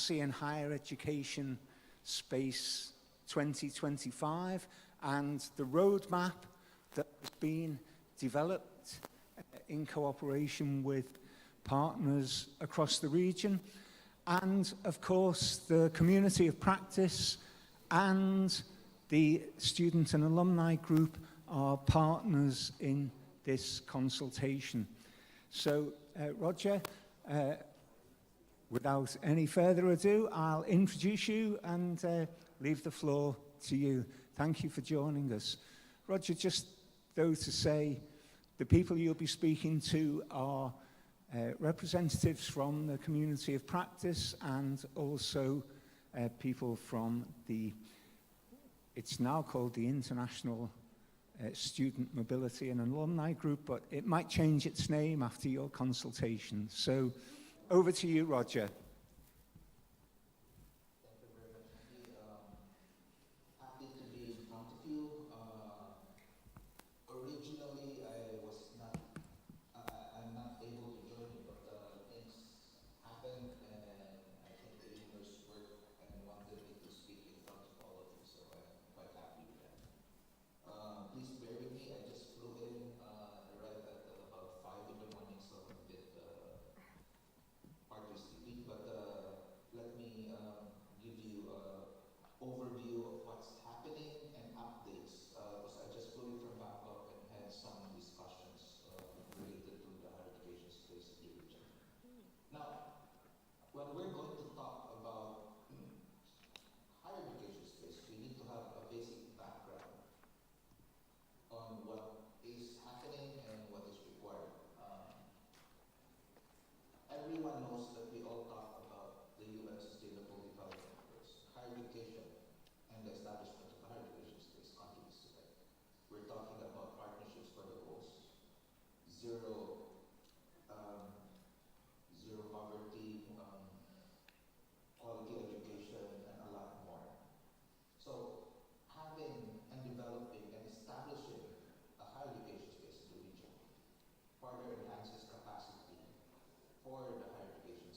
Capacity in Higher Education Space 2025 and the roadmap that has been developed in cooperation with partners across the region, and of course the community of practice and the student and alumni group are partners in this consultation. So Roger, without any further ado, I'll introduce you and leave the floor to you. Thank you for joining us. Roger, just though to say, the people you'll be speaking to are representatives from the community of practice and also people from it's now called the International Student Mobility and Alumni Group, but it might change its name after your consultation. So over to you, Roger. further enhances capacity for the higher education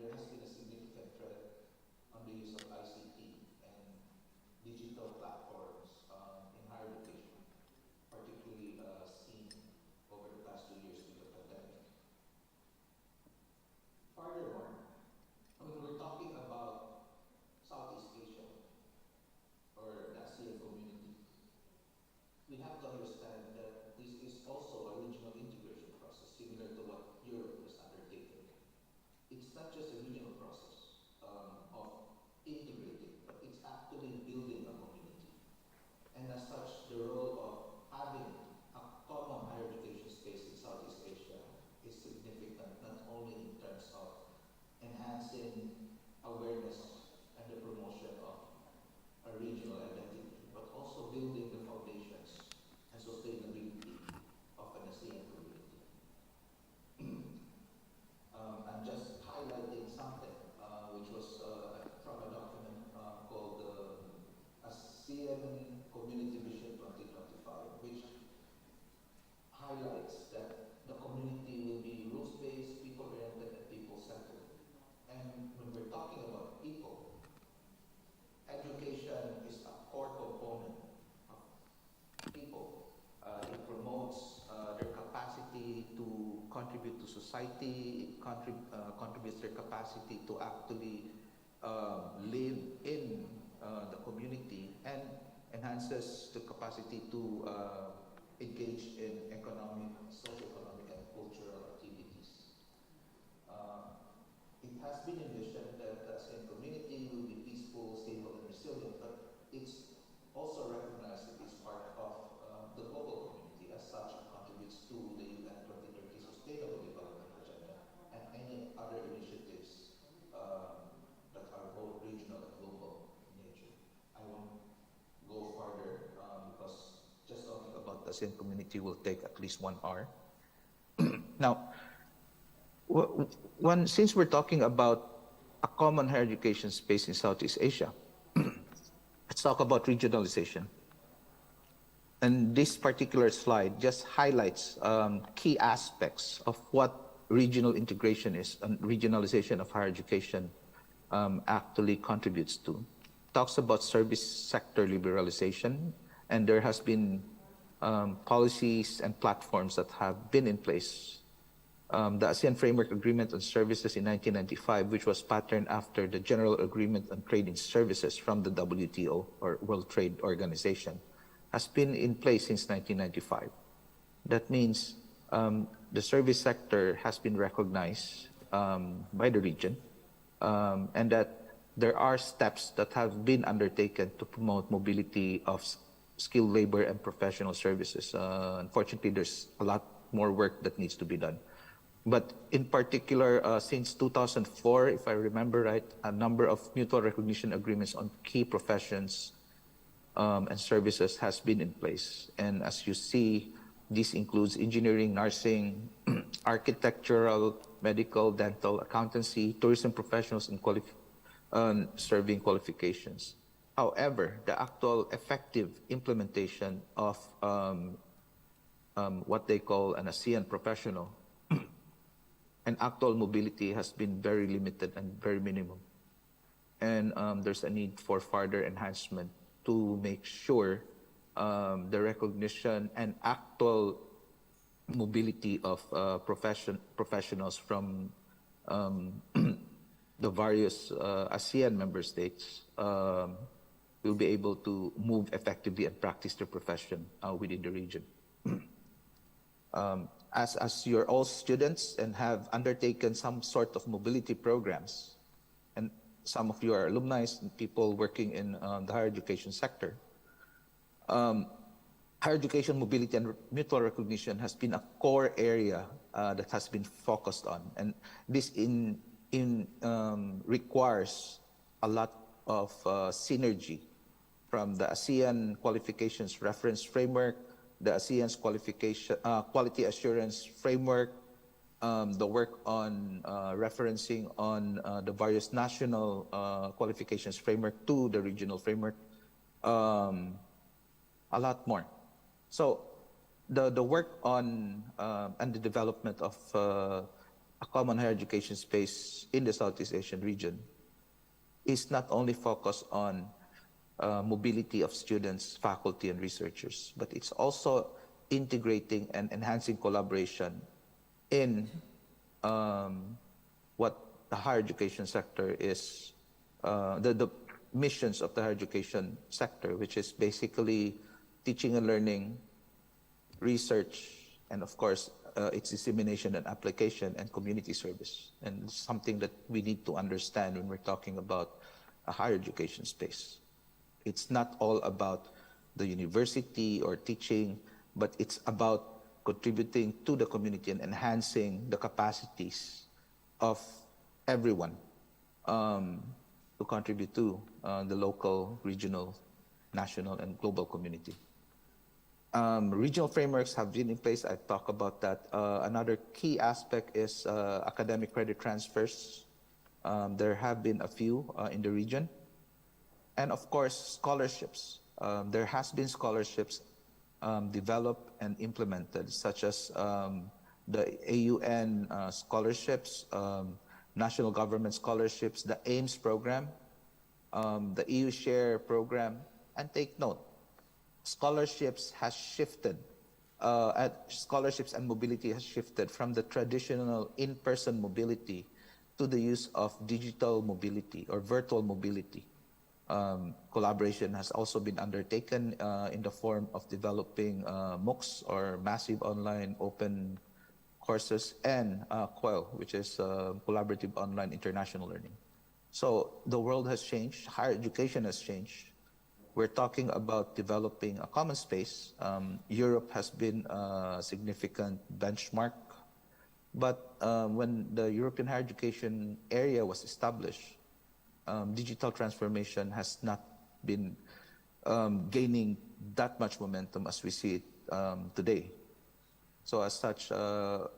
there has been a significant trend on the use of ICT and digital platforms in higher education, particularly seen over the past 2 years with the pandemic. Furthermore, when we're talking about Southeast Asia or the ASEAN community, we have to understand that this is also a regional integration process, similar to what Europe has undertaken. It's not just a regional process of integrating, but it's actually building a community. And as such, the role of having a common higher education space in Southeast Asia is significant, not only in terms of enhancing awareness and the promotion of a regional identity, but also building the foundations and sustainability of an ASEAN community. I'm just highlighting something which was from a document called ASEAN Community Vision 2025, which highlights that the community will be rules-based, people-oriented, and people-centered. And when we're talking about people, education is a core component of people. It promotes their capacity to contribute to society, it contributes their capacity to actually live in the community, and enhances the capacity to engage in economic, socio-economic, and cultural activities. It has been envisioned that the ASEAN community will be peaceful, stable, and resilient, but it's also recognized that it's part of the global community. As such, it contributes to the UN 2030 Sustainable Development Agenda and any other initiatives that are both regional and global in nature. I won't go further because just talking about the ASEAN community will take at least 1 hour. Now, since we're talking about a common higher education space in Southeast Asia, let's talk about regionalization. And this particular slide just highlights key aspects of what regional integration is and regionalization of higher education actually contributes to. Talks about service sector liberalization, and there has been policies and platforms that have been in place. The ASEAN Framework Agreement on Services in 1995, which was patterned after the General Agreement on Trade in Services from the WTO, or World Trade Organization, has been in place since 1995. That means the service sector has been recognized by the region, and that there are steps that have been undertaken to promote mobility of skilled labor and professional services. Unfortunately, there's a lot more work that needs to be done. But in particular, since 2004, if I remember right, a number of mutual recognition agreements on key professions and services has been in place. And as you see, this includes engineering, nursing, architectural, medical, dental, accountancy, tourism professionals, and serving qualifications. However, the actual effective implementation of what they call an ASEAN professional and actual mobility has been very limited and very minimum. And there's a need for further enhancement to make sure the recognition and actual mobility of professionals from the various ASEAN member states will be able to move effectively and practice their profession within the region. As you're all students and have undertaken some sort of mobility programs, and some of you are alumni and people working in the higher education sector, higher education mobility and mutual recognition has been a core area that has been focused on. And this requires a lot of synergy from the ASEAN qualifications reference framework, the ASEAN's quality assurance framework, the work on referencing on the various national qualifications framework to the regional framework, a lot more. So the work on and the development of a common higher education space in the Southeast Asian region is not only focused on mobility of students, faculty, and researchers, but it's also integrating and enhancing collaboration in what the higher education sector is, the missions of the higher education sector, which is basically teaching and learning, research, and of course, its dissemination and application and community service. And something that we need to understand when we're talking about a higher education space. It's not all about the university or teaching, but it's about contributing to the community and enhancing the capacities of everyone to contribute to the local, regional, national, and global community. Regional frameworks have been in place. I talk about that. Another key aspect is academic credit transfers. There have been a few in the region. And of course, scholarships. There has been scholarships developed and implemented, such as the AUN scholarships, national government scholarships, the AIMS program, the EU Share program. And take note, scholarships has shifted, scholarships and mobility has shifted from the traditional in-person mobility to the use of digital mobility or virtual mobility. Collaboration has also been undertaken in the form of developing MOOCs or massive online open courses and COIL, which is collaborative online international learning. So the world has changed, higher education has changed. We're talking about developing a common space. Europe has been a significant benchmark, but when the European higher education area was established, digital transformation has not been gaining that much momentum as we see it today. So as such, the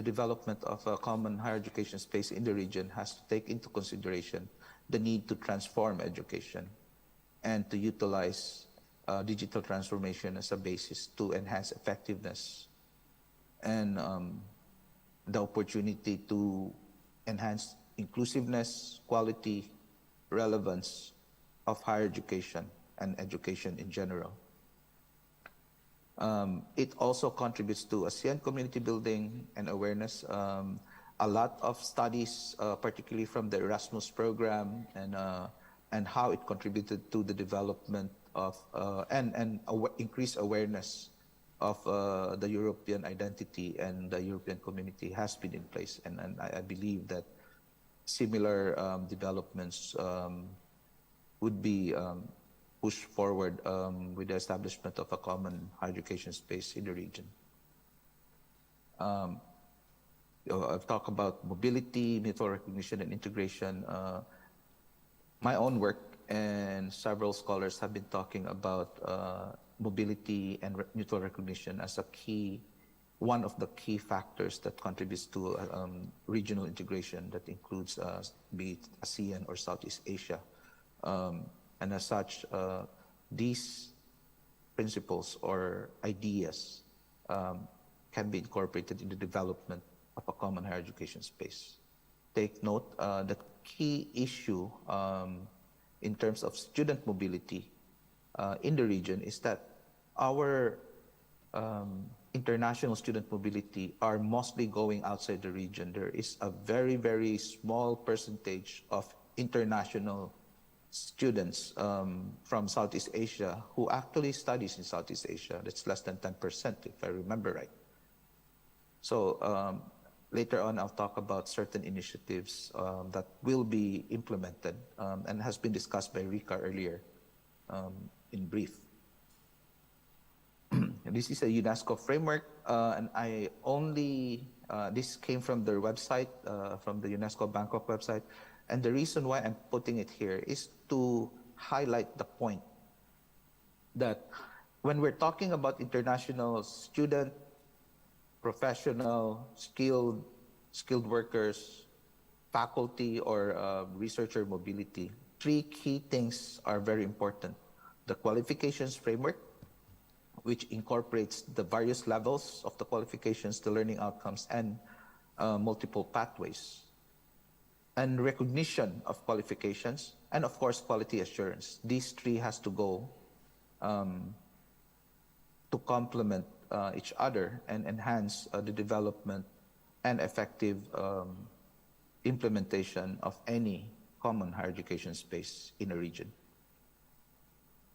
development of a common higher education space in the region has to take into consideration the need to transform education and to utilize digital transformation as a basis to enhance effectiveness and the opportunity to enhance inclusiveness, quality, relevance of higher education and education in general. It also contributes to ASEAN community building and awareness. A lot of studies, particularly from the Erasmus program and how it contributed to the development of and increased awareness of the European identity and the European community has been in place. And I believe that similar developments would be pushed forward with the establishment of a common higher education space in the region. I've talked about mobility, mutual recognition, and integration. My own work and several scholars have been talking about mobility and mutual recognition as a key, one of the key factors that contributes to regional integration that includes be it ASEAN or Southeast Asia. And as such, these principles or ideas can be incorporated in the development of a common higher education space. Take note, the key issue in terms of student mobility in the region is that our international student mobility are mostly going outside the region. There is a very, very small percentage of international students from Southeast Asia who actually studies in Southeast Asia. That's less than 10%, if I remember right. So later on, I'll talk about certain initiatives that will be implemented and has been discussed by Rika earlier in brief. This is a UNESCO framework, and I only, this came from their website, from the UNESCO Bangkok website. And the reason why I'm putting it here is to highlight the point that when we're talking about international student, professional, skilled workers, faculty, or researcher mobility, three key things are very important. The qualifications framework, which incorporates the various levels of the qualifications, the learning outcomes, and multiple pathways, and recognition of qualifications, and of course, quality assurance. These three has to go to complement each other and enhance the development and effective implementation of any common higher education space in a region.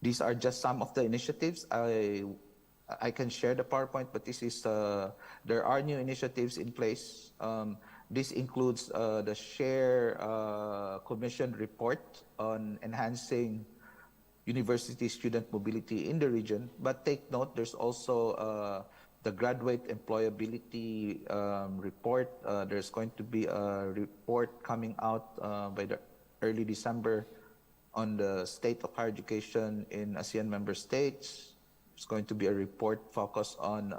These are just some of the initiatives. I can share the PowerPoint, but this is there are new initiatives in place. This includes the Share Commission report on enhancing university student mobility in the region. But take note, there's also the graduate employability report. There's going to be a report coming out by the early December on the state of higher education in ASEAN member states. There's going to be a report focused on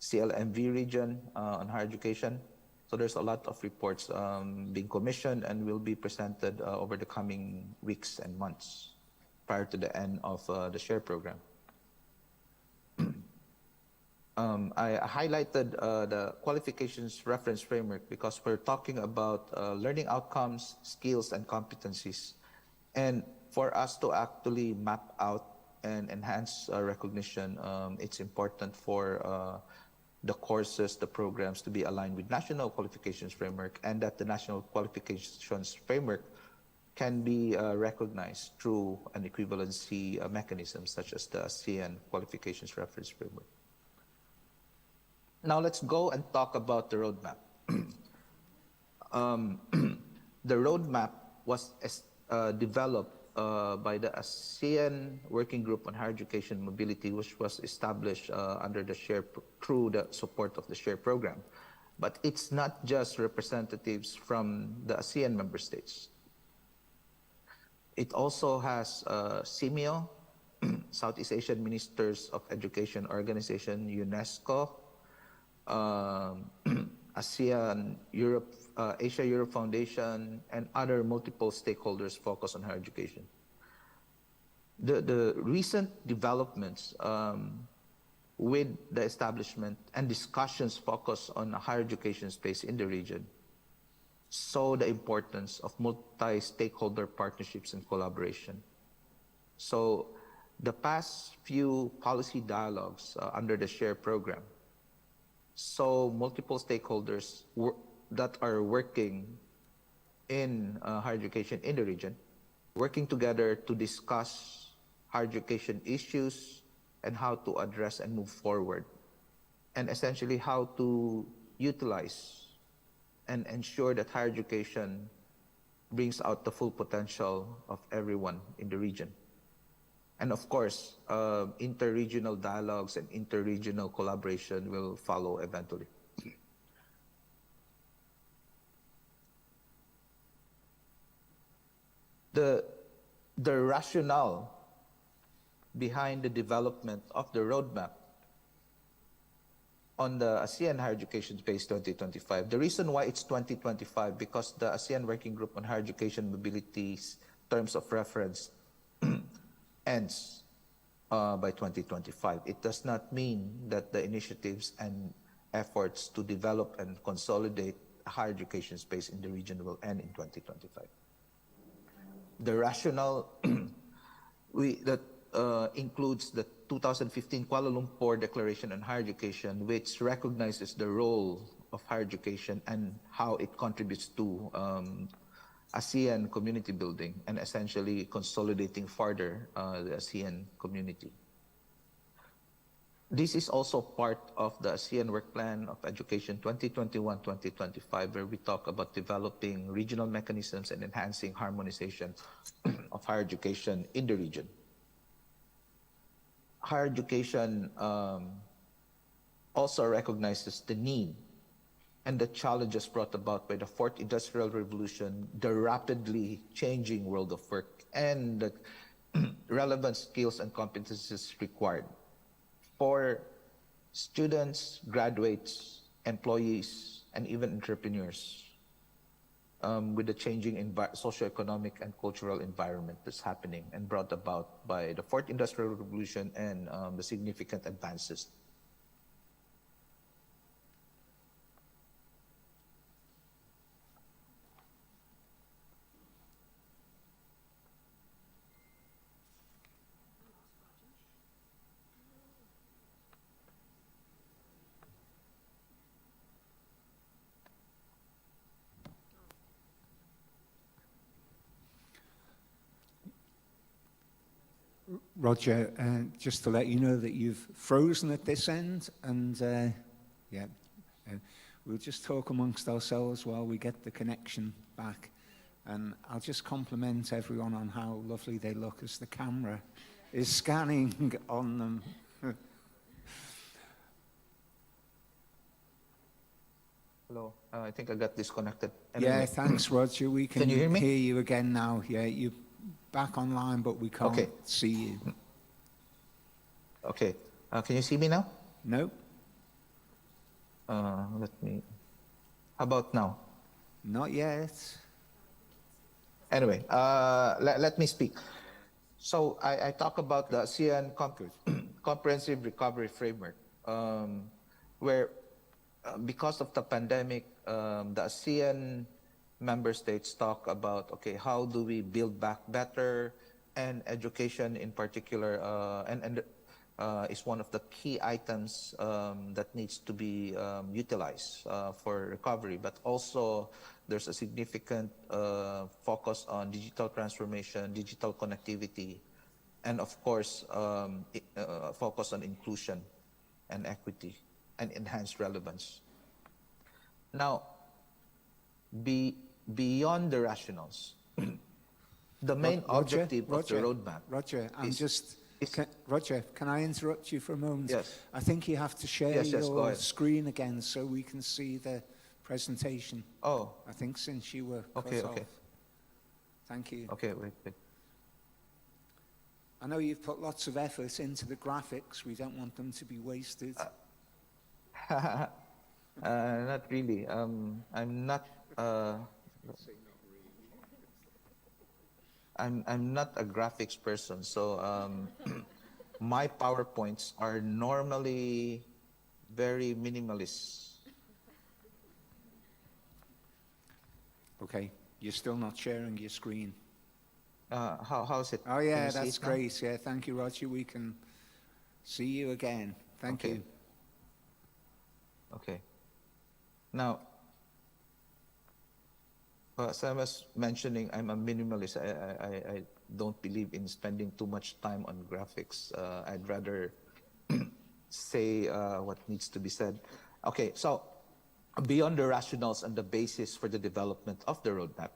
CLMV region on higher education. So there's a lot of reports being commissioned and will be presented over the coming weeks and months prior to the end of the SHARE program. I highlighted the qualifications reference framework because we're talking about learning outcomes, skills, and competencies. And for us to actually map out and enhance recognition, it's important for the courses, the programs to be aligned with national qualifications framework, and that the national qualifications framework can be recognized through an equivalency mechanism such as the ASEAN qualifications reference framework. Now let's go and talk about the roadmap. The roadmap was developed by the ASEAN Working Group on Higher Education Mobility, which was established under the SHARE through the support of the SHARE program. But it's not just representatives from the ASEAN member states. It also has SIMIO, Southeast Asian Ministers of Education Organization, UNESCO, ASEAN Europe, Asia Europe Foundation, and other multiple stakeholders focused on higher education. The recent developments with the establishment and discussions focused on a higher education space in the region saw the importance of multi-stakeholder partnerships and collaboration. So the past few policy dialogues under the SHARE program saw multiple stakeholders that are working in higher education in the region, working together to discuss higher education issues and how to address and move forward, and essentially how to utilize and ensure that higher education brings out the full potential of everyone in the region. And of course, inter-regional dialogues and inter-regional collaboration will follow eventually. The rationale behind the development of the roadmap on the ASEAN Higher Education Space 2025. The reason why it's 2025, because the ASEAN Working Group on Higher Education Mobility's terms of reference ends by 2025. It does not mean that the initiatives and efforts to develop and consolidate a higher education space in the region will end in 2025. The rationale that includes the 2015 Kuala Lumpur Declaration on Higher Education, which recognizes the role of higher education and how it contributes to ASEAN community building and essentially consolidating further the ASEAN community. This is also part of the ASEAN Work Plan of Education 2021-2025, where we talk about developing regional mechanisms and enhancing harmonization of higher education in the region. Higher education also recognizes the need and the challenges brought about by the fourth industrial revolution, the rapidly changing world of work, and the relevant skills and competencies required for students, graduates, employees, and even entrepreneurs with the changing socioeconomic and cultural environment that's happening and brought about by the fourth industrial revolution and the significant advances. Roger, just to let you know that you've frozen at this end, and yeah, we'll just talk amongst ourselves while we get the connection back. And I'll just compliment everyone on how lovely they look as the camera is scanning on them. Hello, I think I got disconnected. Yeah, Anyway. thanks, Roger. We can you hear me? hear you again now. Yeah, you're back online, but we can't Okay. see you. Okay, can you see me now? No, Let me, how about now? not yet. Anyway, let me speak. So I talk about the ASEAN Comprehensive Recovery Framework, where because of the pandemic, the ASEAN member states talk about, okay, how do we build back better, and education in particular, is one of the key items that needs to be utilized for recovery. But also there's a significant focus on digital transformation, digital connectivity, and of course focus on inclusion and equity and enhanced relevance. Now, beyond the rationals, the main objective of the roadmap. Roger, is- Roger, can I interrupt you for a moment? Yes. I think you have to share Yes, go your ahead. screen again so we can see the presentation. Oh, I think since you were cut okay, off. okay. Thank you. Okay, wait. I know you've put lots of effort into the graphics. We don't want them to be wasted. Not really. I'm not. I'm not a graphics person, so my PowerPoints are normally very minimalist. Okay, you're still not sharing your screen. How's it? Oh Can yeah, you see that's it now? great. Yeah, thank you, Roger. We can see you again. Thank Okay. you. Okay. Now, as I was mentioning, I'm a minimalist. I don't believe in spending too much time on graphics. I'd rather say what needs to be said. Okay, so beyond the rationales and the basis for the development of the roadmap,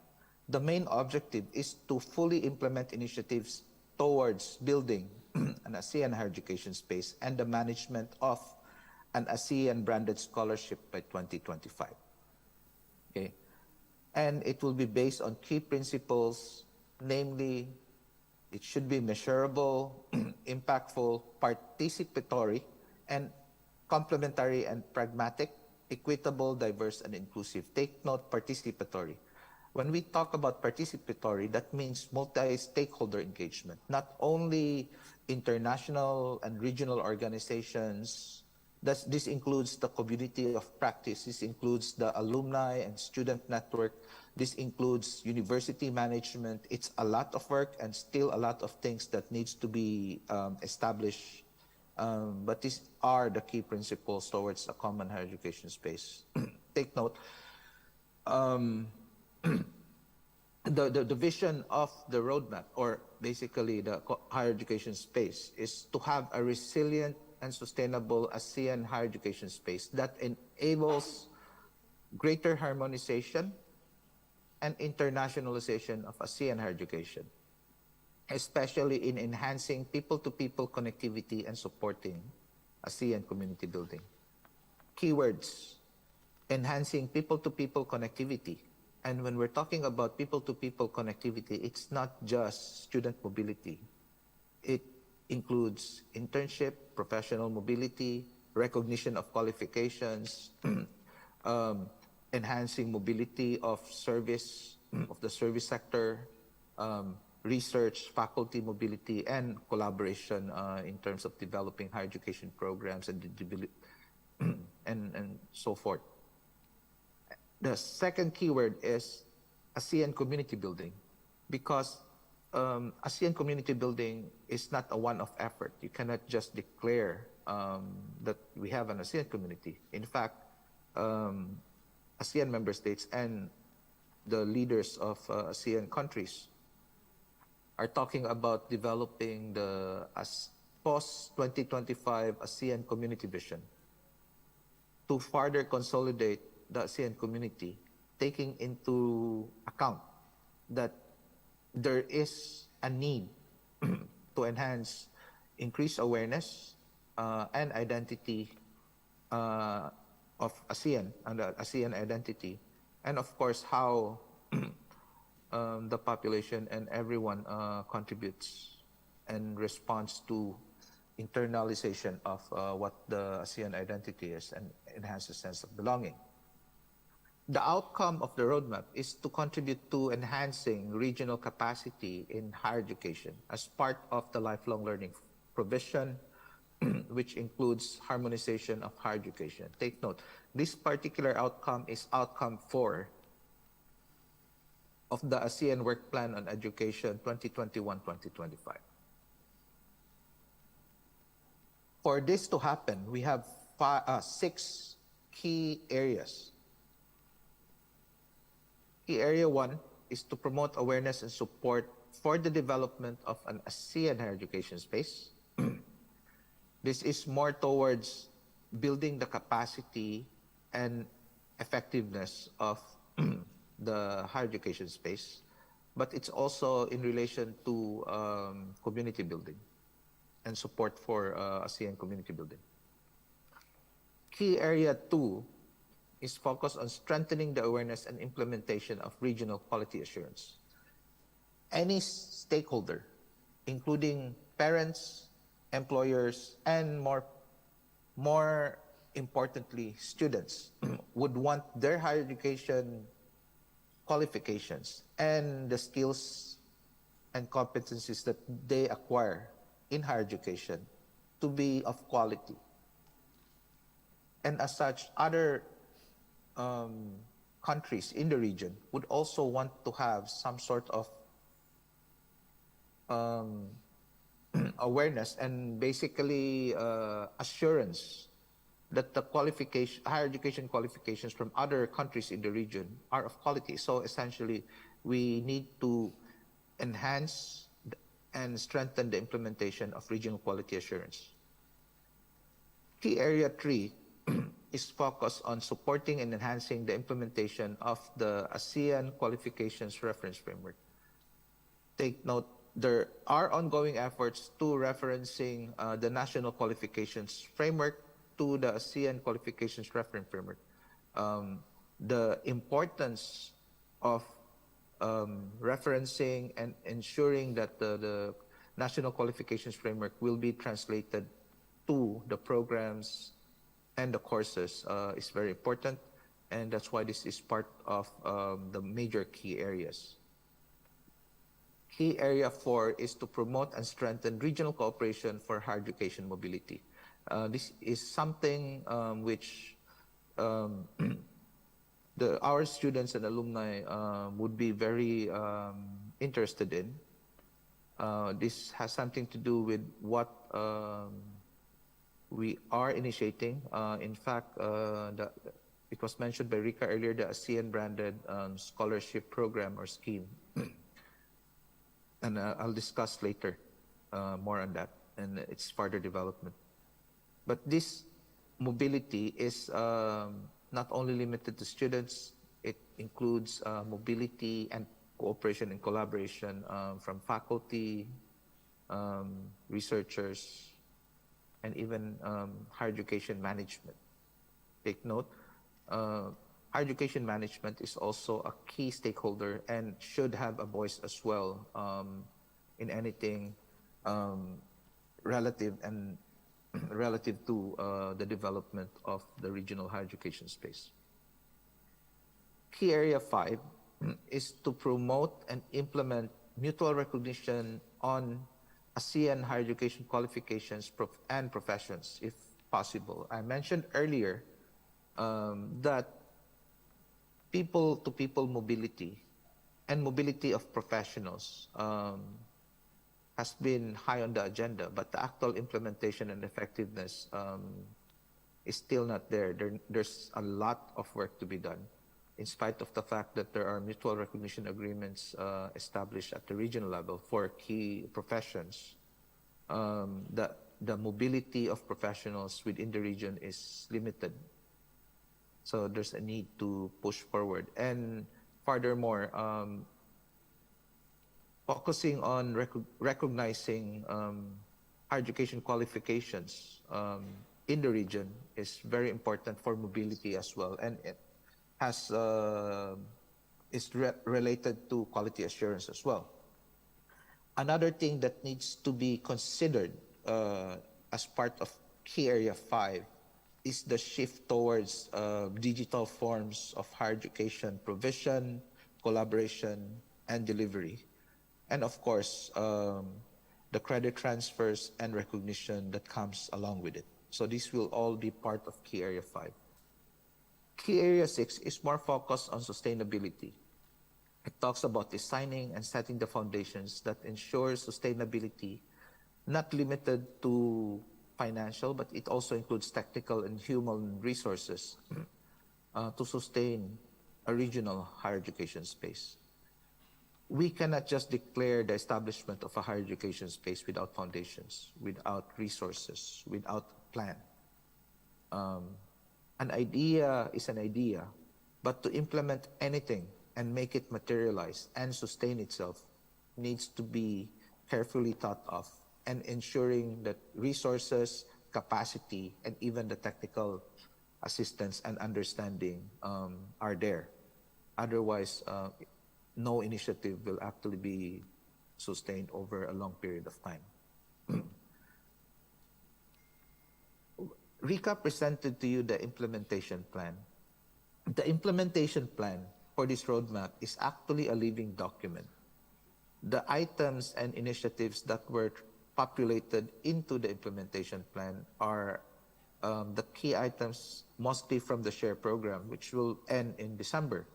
the main objective is to fully implement initiatives towards building an ASEAN higher education space and the management of an ASEAN branded scholarship by 2025. Okay. And it will be based on key principles, namely, it should be measurable, impactful, participatory, and complementary and pragmatic, equitable, diverse, and inclusive. Take note, participatory. When we talk about participatory, that means multi-stakeholder engagement, not only international and regional organizations. This includes the community of practice. This includes the alumni and student network. This includes university management. It's a lot of work and still a lot of things that needs to be established. But these are the key principles towards a common higher education space. Take note. The vision of the roadmap, or basically the higher education space, is to have a resilient and sustainable ASEAN higher education space that enables greater harmonization and internationalization of ASEAN higher education, especially in enhancing people-to-people connectivity and supporting ASEAN community building. Keywords: enhancing people-to-people connectivity. And when we're talking about people-to-people connectivity, it's not just student mobility. It includes internship, professional mobility, recognition of qualifications, enhancing mobility of service, of the service sector, research, faculty mobility, and collaboration in terms of developing higher education programs and so forth. The second keyword is ASEAN community building, because ASEAN community building is not a one-off effort. You cannot just declare that we have an ASEAN community. In fact, ASEAN member states and the leaders of ASEAN countries are talking about developing the post-2025 ASEAN community vision to further consolidate the ASEAN community, taking into account that there is a need to enhance increased awareness and identity of ASEAN and the ASEAN identity, and of course how the population and everyone contributes and responds to internalization of what the ASEAN identity is and enhance a sense of belonging. The outcome of the roadmap is to contribute to enhancing regional capacity in higher education as part of the lifelong learning provision, which includes harmonization of higher education. Take note, this particular outcome is outcome 4 of the ASEAN Work Plan on Education 2021-2025. For this to happen, we have 6 key areas. Key area 1 is to promote awareness and support for the development of an ASEAN higher education space. This is more towards building the capacity and effectiveness of the higher education space, but it's also in relation to community building and support for ASEAN community building. Key area 2 is focused on strengthening the awareness and implementation of regional quality assurance. Any stakeholder, including parents, employers, and more importantly, students, would want their higher education qualifications and the skills and competencies that they acquire in higher education to be of quality. And as such, other countries in the region would also want to have some sort of awareness and basically assurance that the higher education qualifications from other countries in the region are of quality. So essentially, we need to enhance and strengthen the implementation of regional quality assurance. Key area 3 is focused on supporting and enhancing the implementation of the ASEAN Qualifications Reference Framework. Take note, there are ongoing efforts to referencing the National Qualifications Framework to the ASEAN Qualifications Reference Framework. The importance of referencing and ensuring that the National Qualifications Framework will be translated to the programs and the courses is very important, and that's why this is part of the major key areas. Key area 4 is to promote and strengthen regional cooperation for higher education mobility. This is something which our students and alumni would be very interested in. This has something to do with what we are initiating. In fact, it was mentioned by Rika earlier, the ASEAN branded scholarship program or scheme. And I'll discuss later more on that and its further development. But this mobility is not only limited to students, it includes mobility and cooperation and collaboration from faculty, researchers, and even higher education management. Take note, higher education management is also a key stakeholder and should have a voice as well in anything relative to the development of the regional higher education space. Key area 5 is to promote and implement mutual recognition on ASEAN higher education qualifications and professions, if possible. I mentioned earlier that people-to-people mobility and mobility of professionals has been high on the agenda, but the actual implementation and effectiveness is still not there. There's a lot of work to be done. in spite of the fact that there are mutual recognition agreements established at the regional level for key professions, the mobility of professionals within the region is limited. So there's a need to push forward. And furthermore, focusing on recognizing higher education qualifications in the region is very important for mobility as well, and it has related to quality assurance as well. Another thing that needs to be considered as part of key area 5 is the shift towards digital forms of higher education provision, collaboration, and delivery. And of course, the credit transfers and recognition that comes along with it. So this will all be part of key area 5. Key area 6 is more focused on sustainability. It talks about designing and setting the foundations that ensure sustainability, not limited to financial, but it also includes technical and human resources to sustain a regional higher education space. We cannot just declare the establishment of a higher education space without foundations, without resources, without a plan. An idea is an idea, but to implement anything and make it materialize and sustain itself needs to be carefully thought of, and ensuring that resources, capacity, and even the technical assistance and understanding are there. Otherwise, no initiative will actually be sustained over a long period of time. Rika presented to you the implementation plan. The implementation plan for this roadmap is actually a living document. The items and initiatives that were populated into the implementation plan are the key items, mostly from the SHARE program, which will end in December.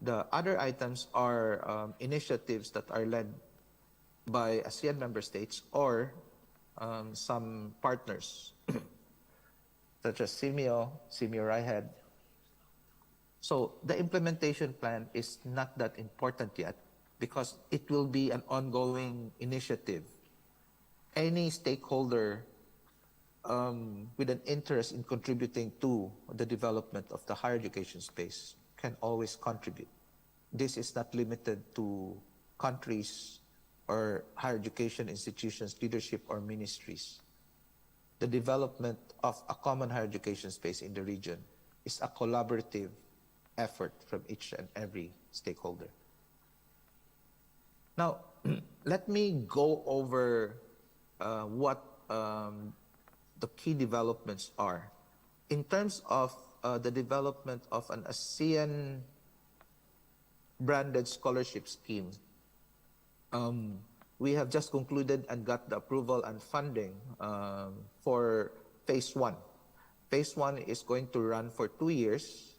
The other items are initiatives that are led by ASEAN member states or some partners, such as CIMIO, RIHED. So the implementation plan is not that important yet because it will be an ongoing initiative. Any stakeholder with an interest in contributing to the development of the higher education space can always contribute. This is not limited to countries or higher education institutions, leadership, or ministries. The development of a common higher education space in the region is a collaborative effort from each and every stakeholder. Now, let me go over what the key developments are. In terms of the development of an ASEAN branded scholarship scheme, we have just concluded and got the approval and funding for phase 1. Phase 1 is going to run for 2 years.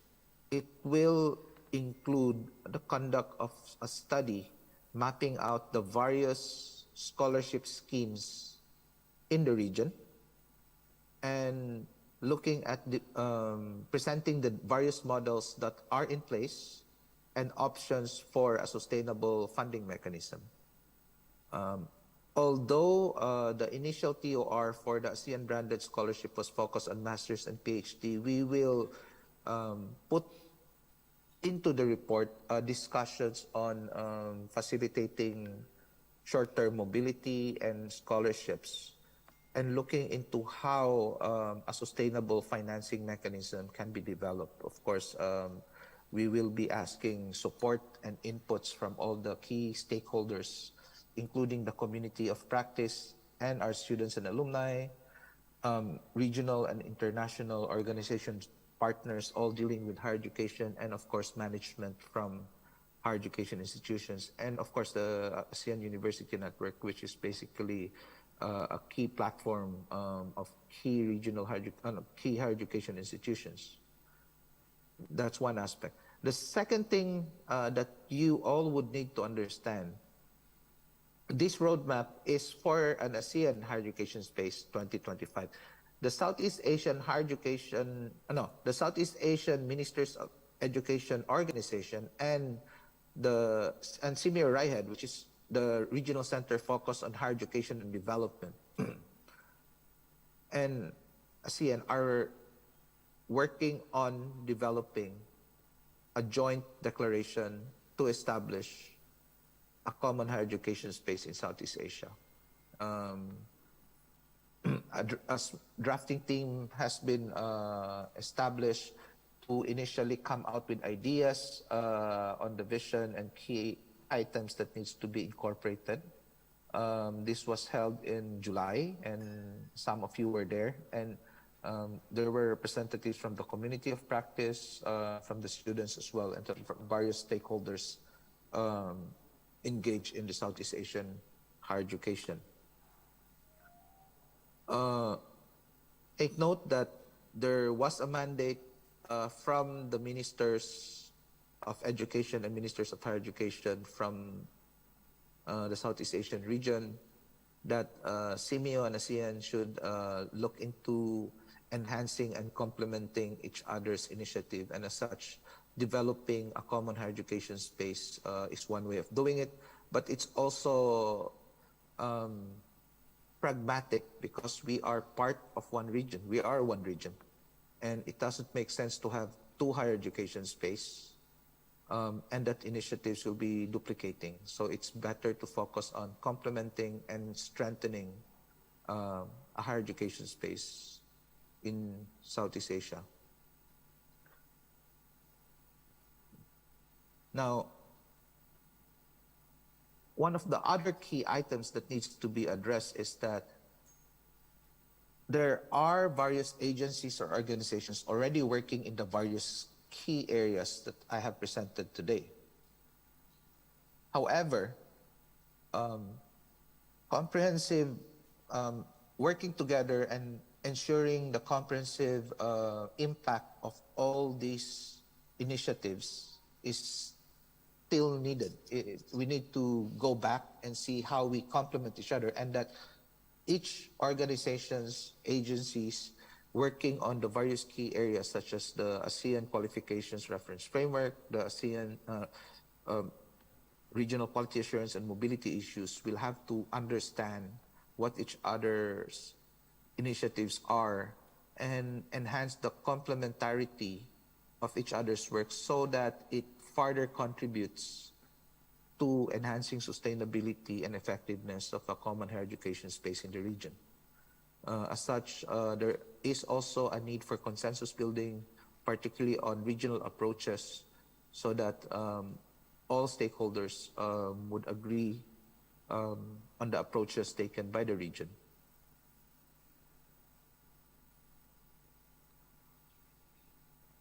It will include the conduct of a study mapping out the various scholarship schemes in the region and looking at the, presenting the various models that are in place and options for a sustainable funding mechanism. Although the initial TOR for the ASEAN branded scholarship was focused on master's and PhD, we will put into the report discussions on facilitating short-term mobility and scholarships, and looking into how a sustainable financing mechanism can be developed. Of course, we will be asking support and inputs from all the key stakeholders, including the community of practice and our students and alumni, regional and international organizations, partners, all dealing with higher education, and of course management from higher education institutions, and of course the ASEAN University Network, which is basically a key platform of key regional key higher education institutions. That's one aspect. The second thing that you all would need to understand, this roadmap is for an ASEAN higher education space 2025. The Southeast Asian higher education, the Southeast Asian Ministers education organization, and CMEO RIHED, which is the regional center focused on higher education and development, and ASEAN are working on developing a joint declaration to establish a common higher education space in Southeast Asia. A drafting team has been established to initially come out with ideas on the vision and key items that needs to be incorporated. This was held in July, and some of you were there. And there were representatives from the community of practice, from the students as well, and from various stakeholders engaged in the Southeast Asian higher education. Take note that there was a mandate from the ministers of education and ministers of higher education from the Southeast Asian region that CMEO and ASEAN should look into enhancing and complementing each other's initiative, and as such, developing a common higher education space is one way of doing it, but it's also pragmatic because we are part of one region. We are one region, and it doesn't make sense to have two higher education space, and that initiatives will be duplicating. So it's better to focus on complementing and strengthening a higher education space in Southeast Asia. Now, one of the other key items that needs to be addressed is that there are various agencies or organizations already working in the various key areas that I have presented today. However, comprehensive working together and ensuring the comprehensive impact of all these initiatives is still needed. We need to go back and see how we complement each other, and that each organizations, agencies working on the various key areas such as the ASEAN Qualifications Reference Framework, the ASEAN Regional Quality Assurance and Mobility issues will have to understand what each other's initiatives are and enhance the complementarity of each other's work so that it further contributes to enhancing sustainability and effectiveness of a common higher education space in the region. As such, there is also a need for consensus building, particularly on regional approaches, so that all stakeholders would agree on the approaches taken by the region.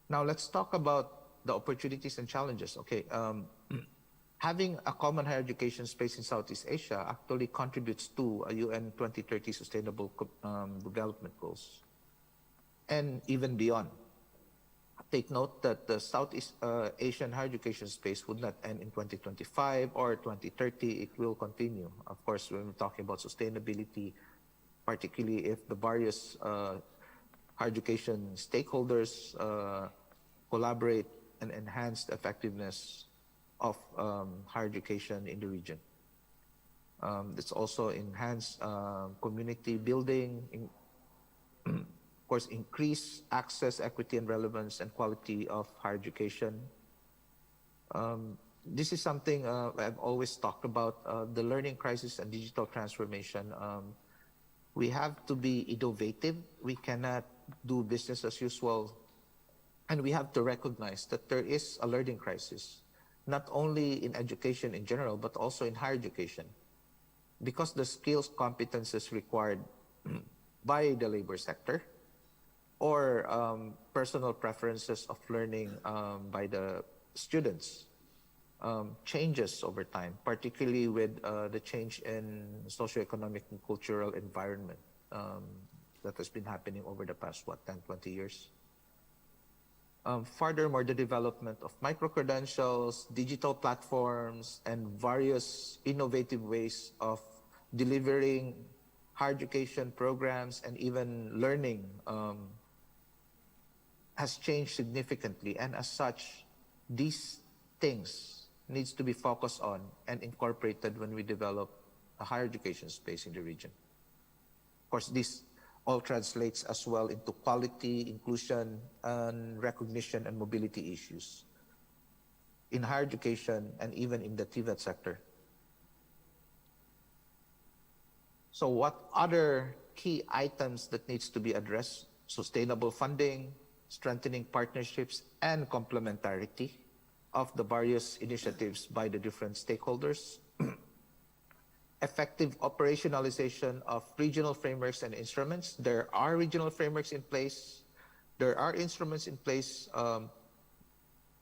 Now let's talk about the opportunities and challenges. Okay, having a common higher education space in Southeast Asia actually contributes to a UN 2030 Sustainable Development Goals, and even beyond. Take note that the Southeast Asian higher education space would not end in 2025 or 2030. It will continue. Of course, when we're talking about sustainability, particularly if the various higher education stakeholders collaborate and enhance the effectiveness of higher education in the region. It's also enhance community building, of course, increase access, equity, and relevance and quality of higher education. This is something I've always talked about, the learning crisis and digital transformation. We have to be innovative. We cannot do business as usual. And we have to recognize that there is a learning crisis, not only in education in general, but also in higher education. Because the skills, competences required by the labor sector or personal preferences of learning by the students changes over time, particularly with the change in socioeconomic and cultural environment that has been happening over the past, 10, 20 years. Furthermore, the development of micro-credentials, digital platforms, and various innovative ways of delivering higher education programs and even learning has changed significantly. And as such, these things needs to be focused on and incorporated when we develop a higher education space in the region. Of course, this all translates as well into quality, inclusion, and recognition and mobility issues in higher education and even in the TVET sector. So what other key items that needs to be addressed? Sustainable funding, strengthening partnerships, and complementarity of the various initiatives by the different stakeholders, effective operationalization of regional frameworks and instruments. There are regional frameworks in place. There are instruments in place.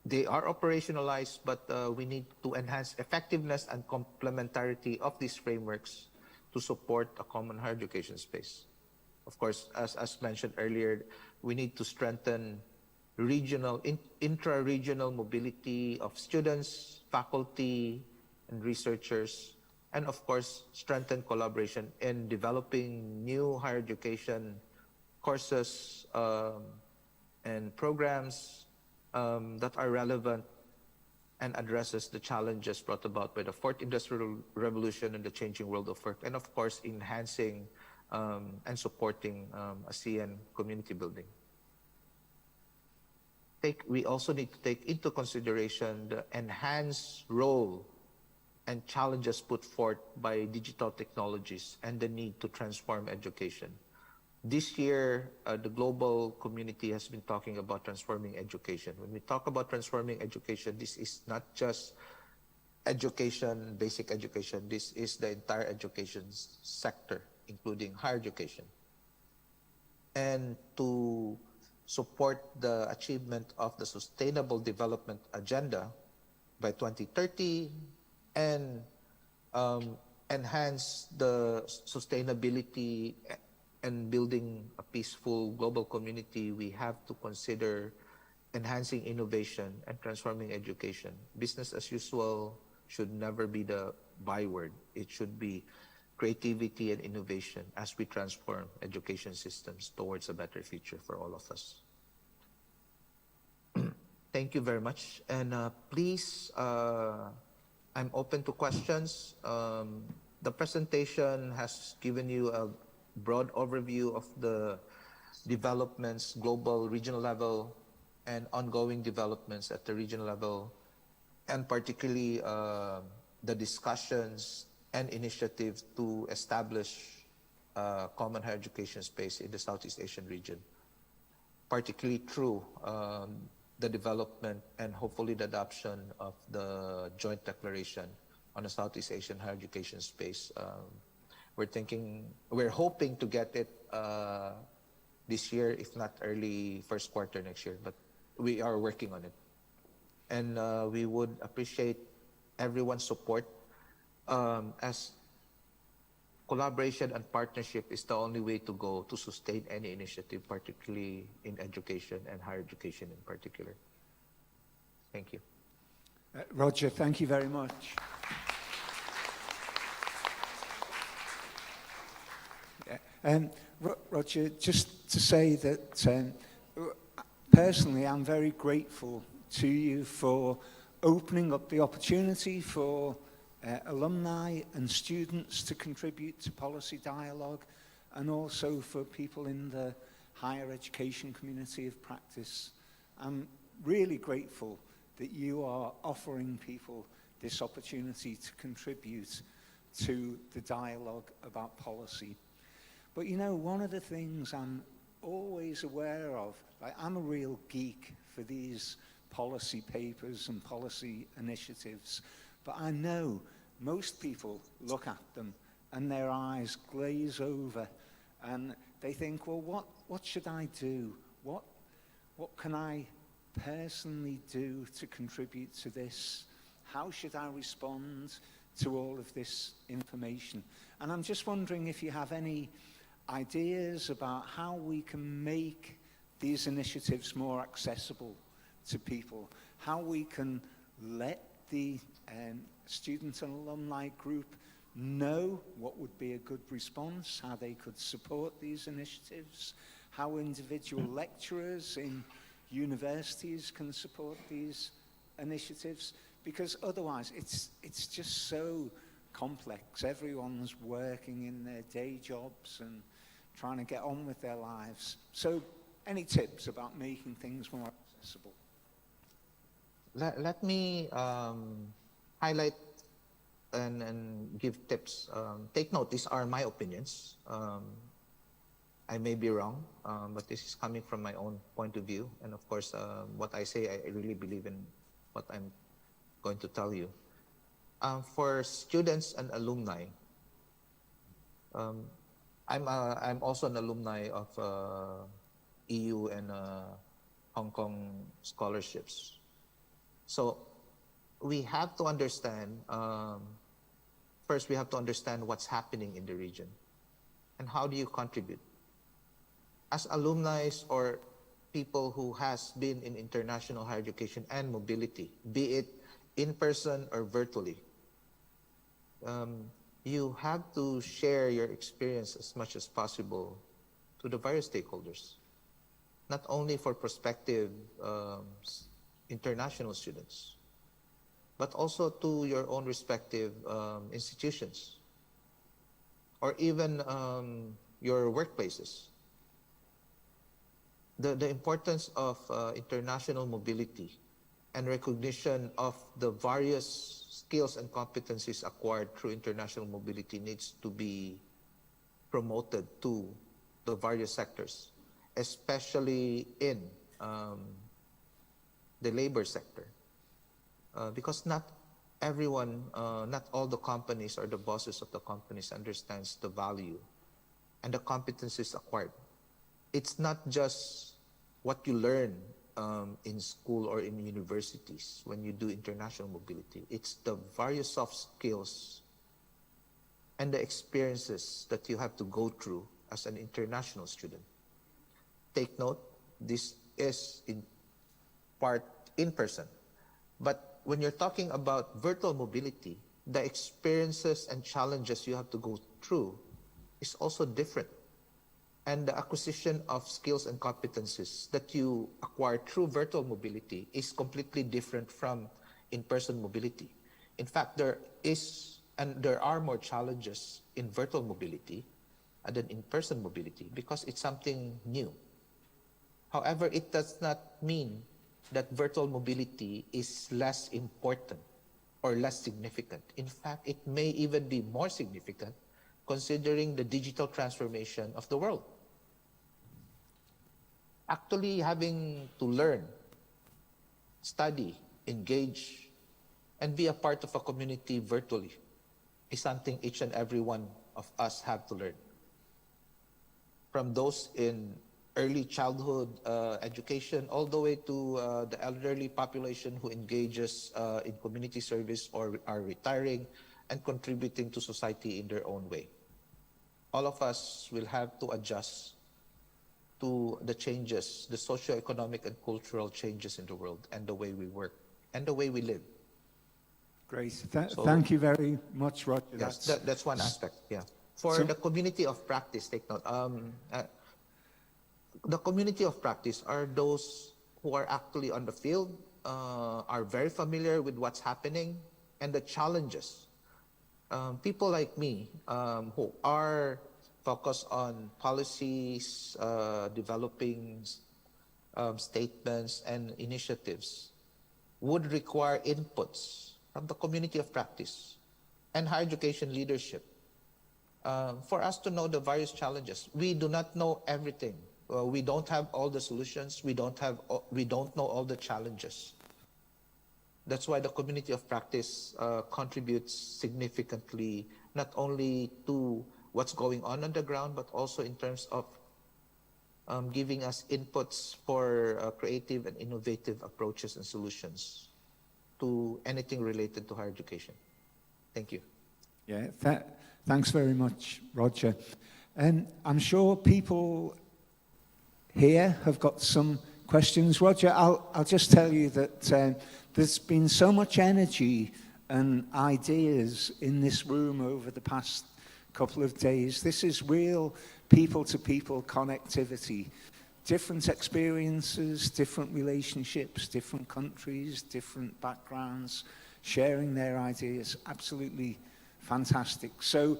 They are operationalized, but we need to enhance effectiveness and complementarity of these frameworks to support a common higher education space. Of course, as mentioned earlier, we need to strengthen regional, intra-regional mobility of students, faculty, and researchers, and of course, strengthen collaboration in developing new higher education courses and programs that are relevant and addresses the challenges brought about by the fourth industrial revolution and the changing world of work, and of course, enhancing and supporting ASEAN community building. We also need to take into consideration the enhanced role and challenges put forth by digital technologies and the need to transform education. This year, the global community has been talking about transforming education. When we talk about transforming education, this is not just education, basic education. This is the entire education sector, including higher education. And to support the achievement of the Sustainable Development Agenda by 2030 and enhance the sustainability and building a peaceful global community, we have to consider enhancing innovation and transforming education. Business as usual should never be the byword. It should be creativity and innovation as we transform education systems towards a better future for all of us. Thank you very much. And please, I'm open to questions. The presentation has given you a broad overview of the developments, global, regional level, and ongoing developments at the regional level, and particularly the discussions and initiatives to establish a common higher education space in the Southeast Asian region, particularly through the development and hopefully the adoption of the joint declaration on the Southeast Asian higher education space. We're hoping to get it this year, if not early first quarter next year, but we are working on it. And we would appreciate everyone's support as collaboration and partnership is the only way to go to sustain any initiative, particularly in education and higher education in particular. Thank you. Roger, thank you very much. Roger, just to say that personally, I'm very grateful to you for opening up the opportunity for alumni and students to contribute to policy dialogue, and also for people in the higher education community of practice. I'm really grateful that you are offering people this opportunity to contribute to the dialogue about policy. But you know, one of the things I'm always aware of, like, I'm a real geek for these policy papers and policy initiatives, but I know most people look at them and their eyes glaze over and they think, well, what should I do? What can I personally do to contribute to this? How should I respond to all of this information? And I'm just wondering if you have any ideas about how we can make these initiatives more accessible to people, how we can let the student and alumni group know what would be a good response, how they could support these initiatives, how individual lecturers in universities can support these initiatives, because otherwise it's just so complex. Everyone's working in their day jobs and trying to get on with their lives. So any tips about making things more accessible? Let me highlight and give tips. Take note, these are my opinions. I may be wrong, but this is coming from my own point of view. And of course, what I say, I really believe in what I'm going to tell you. For students and alumni, I'm also an alumni of EU and Hong Kong scholarships. So we have to understand, first we have to understand what's happening in the region and how do you contribute. As alumni or people who has been in international higher education and mobility, be it in person or virtually, you have to share your experience as much as possible to the various stakeholders, not only for prospective international students, but also to your own respective institutions or even your workplaces. The importance of international mobility and recognition of the various skills and competencies acquired through international mobility needs to be promoted to the various sectors, especially in the labor sector. Because not everyone, not all the companies or the bosses of the companies understands the value and the competencies acquired. It's not just what you learn in school or in universities when you do international mobility. It's the various soft skills and the experiences that you have to go through as an international student. Take note, this is in part in person. But when you're talking about virtual mobility, the experiences and challenges you have to go through is also different. And the acquisition of skills and competencies that you acquire through virtual mobility is completely different from in-person mobility. In fact, there are more challenges in virtual mobility than in-person mobility because it's something new. However, it does not mean that virtual mobility is less important or less significant. In fact, it may even be more significant considering the digital transformation of the world. Actually having to learn, study, engage, and be a part of a community virtually is something each and every one of us have to learn. From those in early childhood education all the way to the elderly population who engages in community service or are retiring and contributing to society in their own way. All of us will have to adjust to the changes, the socio-economic and cultural changes in the world and the way we work and the way we live. Great. Thank you very much, Roger. Yes, that's one aspect, yeah. For the community of practice, take note. The community of practice are those who are actually on the field, are very familiar with what's happening and the challenges. People like me who are focused on policies, developing statements and initiatives would require inputs from the community of practice and higher education leadership for us to know the various challenges. We do not know everything. We don't have all the solutions. We don't know all the challenges. That's why the community of practice contributes significantly, not only to what's going on the ground, but also in terms of giving us inputs for creative and innovative approaches and solutions to anything related to higher education. Thank you. Yeah, thanks very much, Roger. I'm sure people here have got some questions. Roger, I'll just tell you that there's been so much energy and ideas in this room over the past couple of days. This is real people-to-people connectivity. different experiences, different relationships, different countries, different backgrounds, sharing their ideas. Absolutely fantastic. So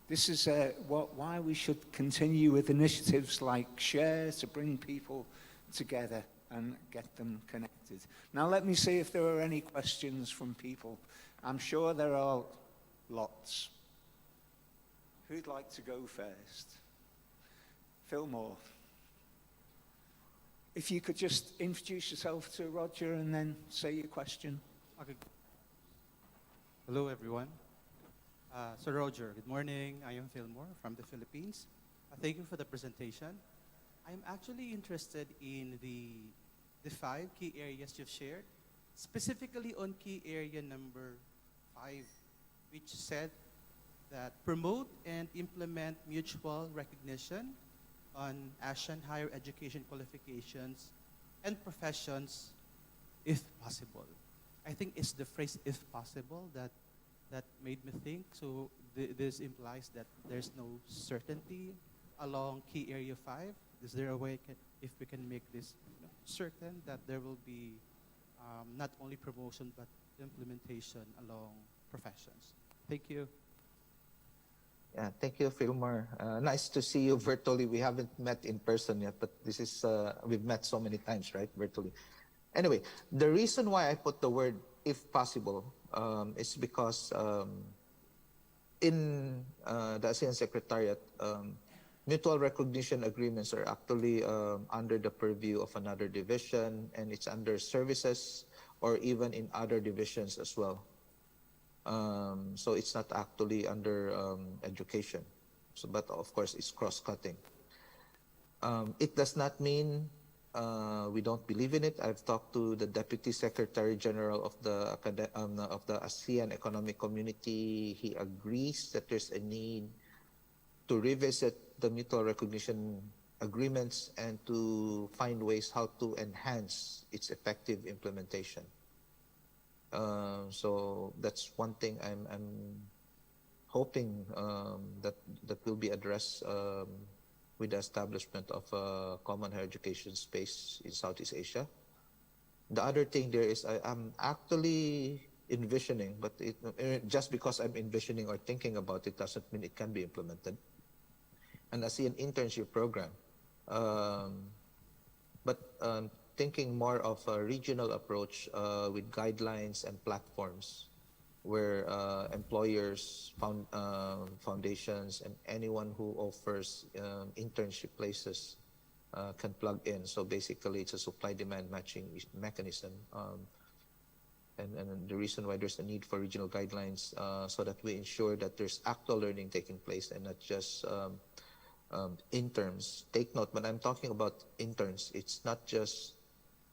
this is why we should continue with initiatives like Share to bring people together and get them connected. Now let me see if there are any questions from people. I'm sure there are lots. Who'd like to go first? Phil Moore. If you could just introduce yourself to Roger and then say your question. Okay. Hello, everyone. So Roger, good morning. I am Phil Moore from the Philippines. Thank you for the presentation. I'm actually interested in the 5 key areas you've shared, specifically on key area number 5, which said that promote and implement mutual recognition on Asian higher education qualifications and professions, if possible. I think it's the phrase "if possible" that made me think. So this implies that there's no certainty along key area 5. Is there a way if we can make this certain that there will be not only promotion but implementation along professions? Thank you. Yeah, thank you, Filmar. Nice to see you virtually. We haven't met in person yet, but this is we've met so many times, right, virtually. Anyway, the reason why I put the word "if possible" is because in the ASEAN Secretariat, mutual recognition agreements are actually under the purview of another division, and it's under services or even in other divisions as well. So it's not actually under education. So, but of course, it's cross-cutting. It does not mean we don't believe in it. I've talked to the Deputy Secretary General of the ASEAN Economic Community. He agrees that there's a need to revisit the mutual recognition agreements and to find ways how to enhance its effective implementation. So that's one thing I'm hoping that will be addressed with the establishment of a common higher education space in Southeast Asia. The other thing there is I'm actually envisioning, but just because I'm envisioning or thinking about it doesn't mean it can be implemented, an ASEAN internship program. But thinking more of a regional approach with guidelines and platforms where employers, foundations, and anyone who offers internship places can plug in. So basically, it's a supply-demand matching mechanism. And the reason why there's a need for regional guidelines so that we ensure that there's actual learning taking place and not just interns. Take note, when I'm talking about interns, it's not just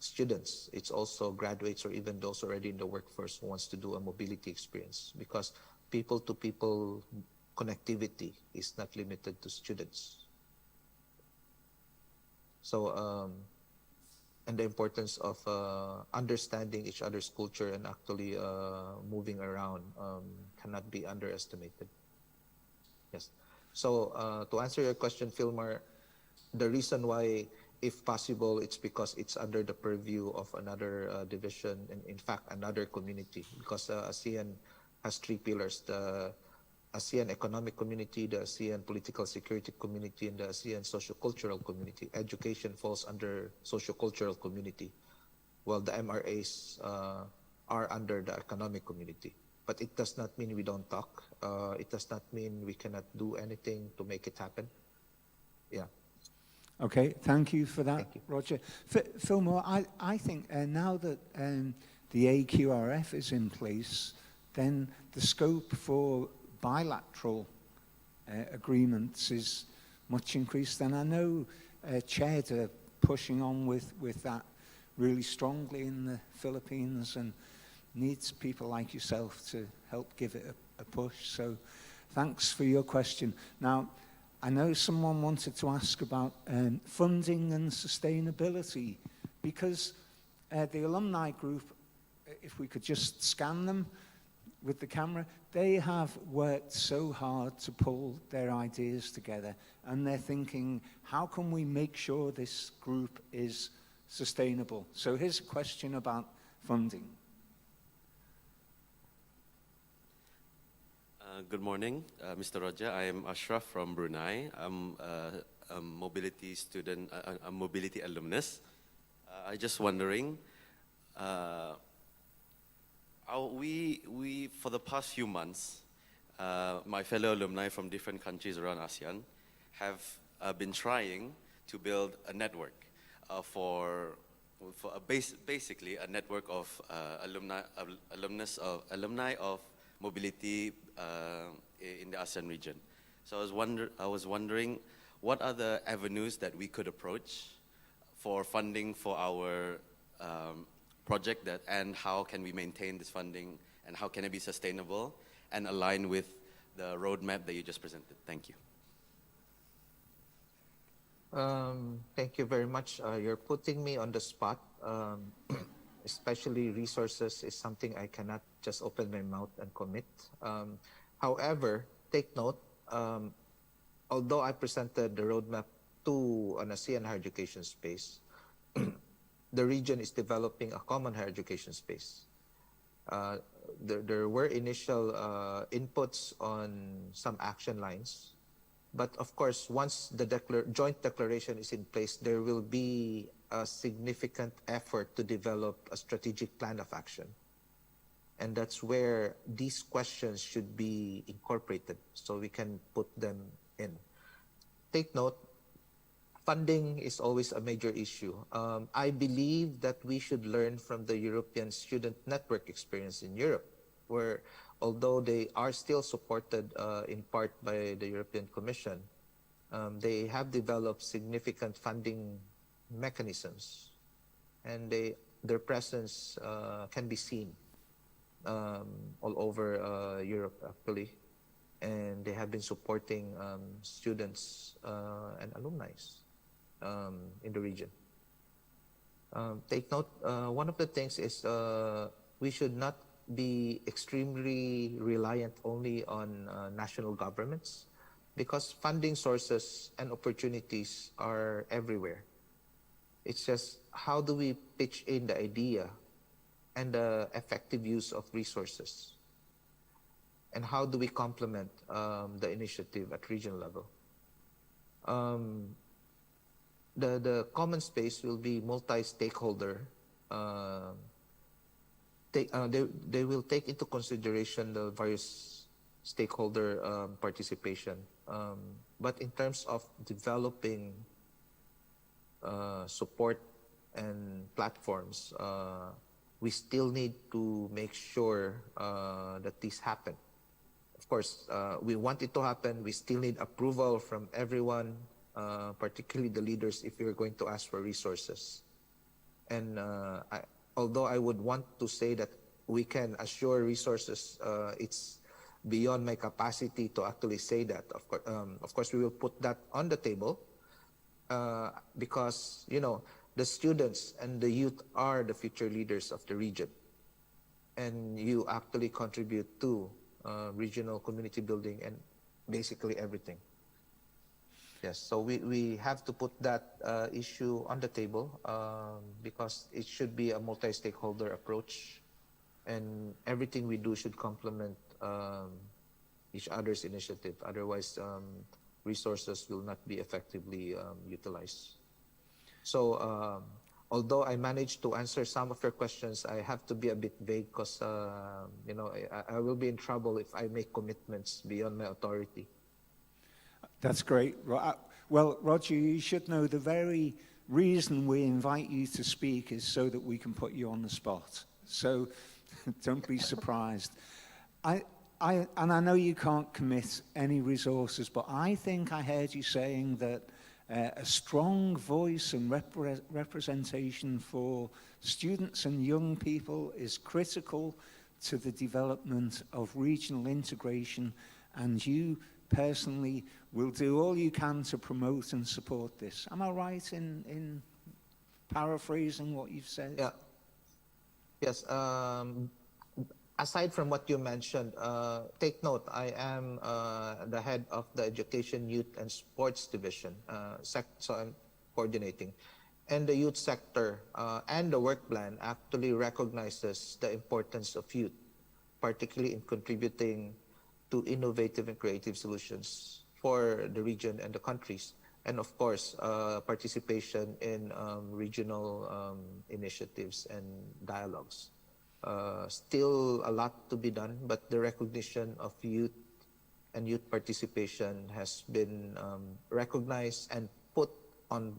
students, it's also graduates or even those already in the workforce who wants to do a mobility experience, because people-to-people connectivity is not limited to students. So, and the importance of understanding each other's culture and actually moving around cannot be underestimated. Yes. So to answer your question, Filmar, the reason why, if possible, it's because it's under the purview of another division, and in fact another community, because ASEAN has 3 pillars: the ASEAN Economic Community, the ASEAN Political Security Community, and the ASEAN Socio-Cultural Community. Education falls under Socio-Cultural Community, while the MRAs are under the Economic Community. But it does not mean we don't talk. It does not mean we cannot do anything to make it happen. Yeah. Okay, thank you for that, Thank you. Roger. Fillmore, I think now that the AQRF is in place, then the scope for bilateral agreements is much increased. And I know Chad are pushing on with that really strongly in the Philippines and needs people like yourself to help give it a push. So thanks for your question. Now, I know someone wanted to ask about funding and sustainability, because the alumni group, if we could just scan them, with the camera, they have worked so hard to pull their ideas together, and they're thinking, how can we make sure this group is sustainable? So here's a question about funding. Good morning, Mr. Roger. I am Ashraf from Brunei. I'm a mobility student, a mobility alumnus. I just wondering, we for the past few months, my fellow alumni from different countries around ASEAN have been trying to build a network basically a network of alumni of mobility in the ASEAN region. So I was wondering, what are the avenues that we could approach for funding for our project, and how can we maintain this funding, and how can it be sustainable and align with the roadmap that you just presented? Thank you. Thank you very much. You're putting me on the spot. Especially resources is something I cannot just open my mouth and commit. However, take note, although I presented the roadmap to an ASEAN higher education space, the region is developing a common higher education space. There were initial inputs on some action lines, but of course, once the joint declaration is in place, there will be a significant effort to develop a strategic plan of action. And that's where these questions should be incorporated so we can put them in. Take note, funding is always a major issue. I believe that we should learn from the European Student Network experience in Europe, where although they are still supported in part by the European Commission, they have developed significant funding mechanisms, and their presence can be seen all over Europe, actually, and they have been supporting students and alumni in the region. Take note, one of the things is we should not be extremely reliant only on national governments, because funding sources and opportunities are everywhere. It's just, how do we pitch in the idea and the effective use of resources? And how do we complement the initiative at regional level? The common space will be multi-stakeholder. They will take into consideration the various stakeholder participation. But in terms of developing support and platforms, we still need to make sure that this happen. Of course, we want it to happen. We still need approval from everyone, particularly the leaders, if we're going to ask for resources. And although I would want to say that we can assure resources, it's beyond my capacity to actually say that. Of course, we will put that on the table. Because, you know, the students and the youth are the future leaders of the region, and you actually contribute to regional community building and basically everything. Yes, so we have to put that issue on the table, because it should be a multi-stakeholder approach, and everything we do should complement each other's initiative. Otherwise, resources will not be effectively utilized. So, although I managed to answer some of your questions, I have to be a bit vague, because you know, I will be in trouble if I make commitments beyond my authority. That's great. Well, Roger, you should know the very reason we invite you to speak is so that we can put you on the spot. So don't be surprised. And I know you can't commit any resources, but I think I heard you saying that a strong voice and representation for students and young people is critical to the development of regional integration, and you personally will do all you can to promote and support this. Am I right in paraphrasing what you've said? Yeah. Yes. aside from what you mentioned, take note, I am the head of the Education, Youth, and Sports Division, so I'm coordinating. And the youth sector and the work plan actually recognizes the importance of youth, particularly in contributing to innovative and creative solutions for the region and the countries. And of course, participation in regional initiatives and dialogues. Still a lot to be done, but the recognition of youth and youth participation has been recognized and put on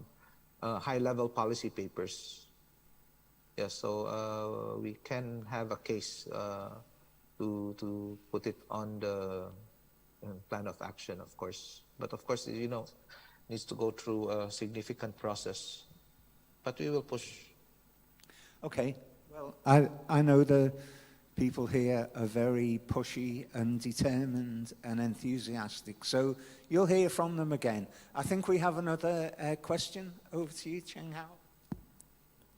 high-level policy papers. Yeah, so we can have a case to put it on the plan of action, of course. But of course, you know, needs to go through a significant process. But we will push. Okay. Well, I know the people here are very pushy and determined and enthusiastic. So you'll hear from them again. I think we have another question. Over to you, Cheng Hao.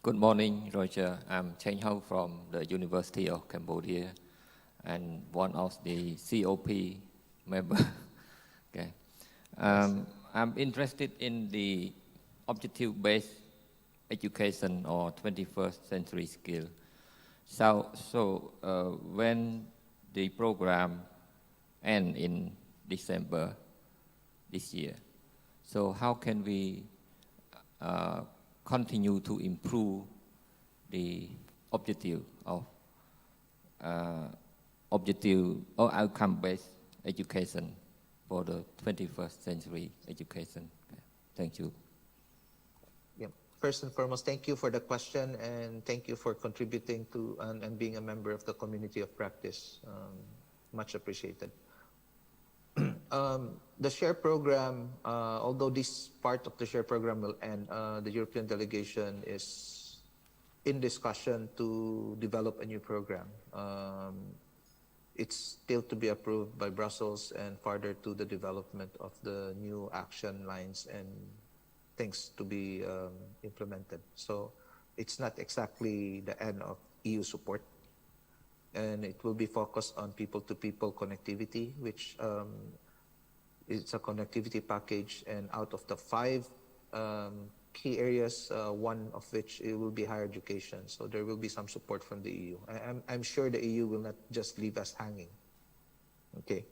Good morning, Roger. I'm Cheng Hao from the University of Cambodia and one of the COP members. Okay. I'm interested in the objective-based education or 21st century skill. So when the program ends in December this year, so how can we continue to improve the objective of objective or outcome-based education for the 21st century education? Thank you. Yeah. First and foremost, thank you for the question and thank you for contributing to and being a member of the community of practice. Much appreciated. The SHARE program, although this part of the SHARE program will end, the European delegation is in discussion to develop a new program. It's still to be approved by Brussels and further to the development of the new action lines and things to be implemented. So it's not exactly the end of EU support. And it will be focused on people-to-people connectivity, which it's a connectivity package, and out of the 5 key areas, one of which it will be higher education. So there will be some support from the EU. I'm sure the EU will not just leave us hanging. Okay.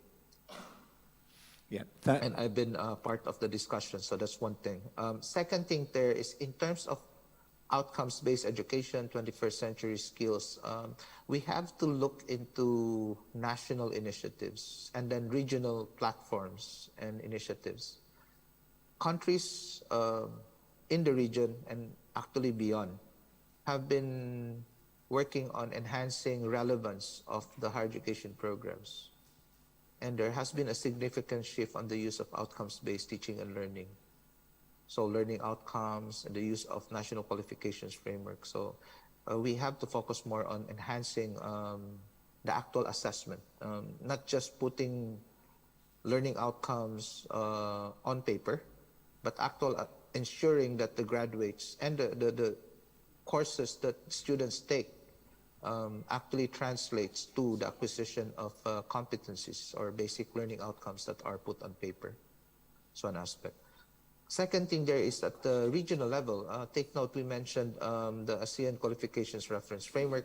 Yeah. And I've been part of the discussion, so that's one thing. Second thing there is in terms of outcomes-based education, 21st century skills, we have to look into national initiatives and then regional platforms and initiatives. Countries in the region and actually beyond have been working on enhancing relevance of the higher education programs. And there has been a significant shift on the use of outcomes-based teaching and learning. So learning outcomes and the use of national qualifications framework. So we have to focus more on enhancing the actual assessment, not just putting learning outcomes on paper, but actual ensuring that the graduates and the courses that students take actually translates to the acquisition of competencies or basic learning outcomes that are put on paper. So an aspect. Second thing there is at the regional level, take note, we mentioned the ASEAN Qualifications Reference Framework,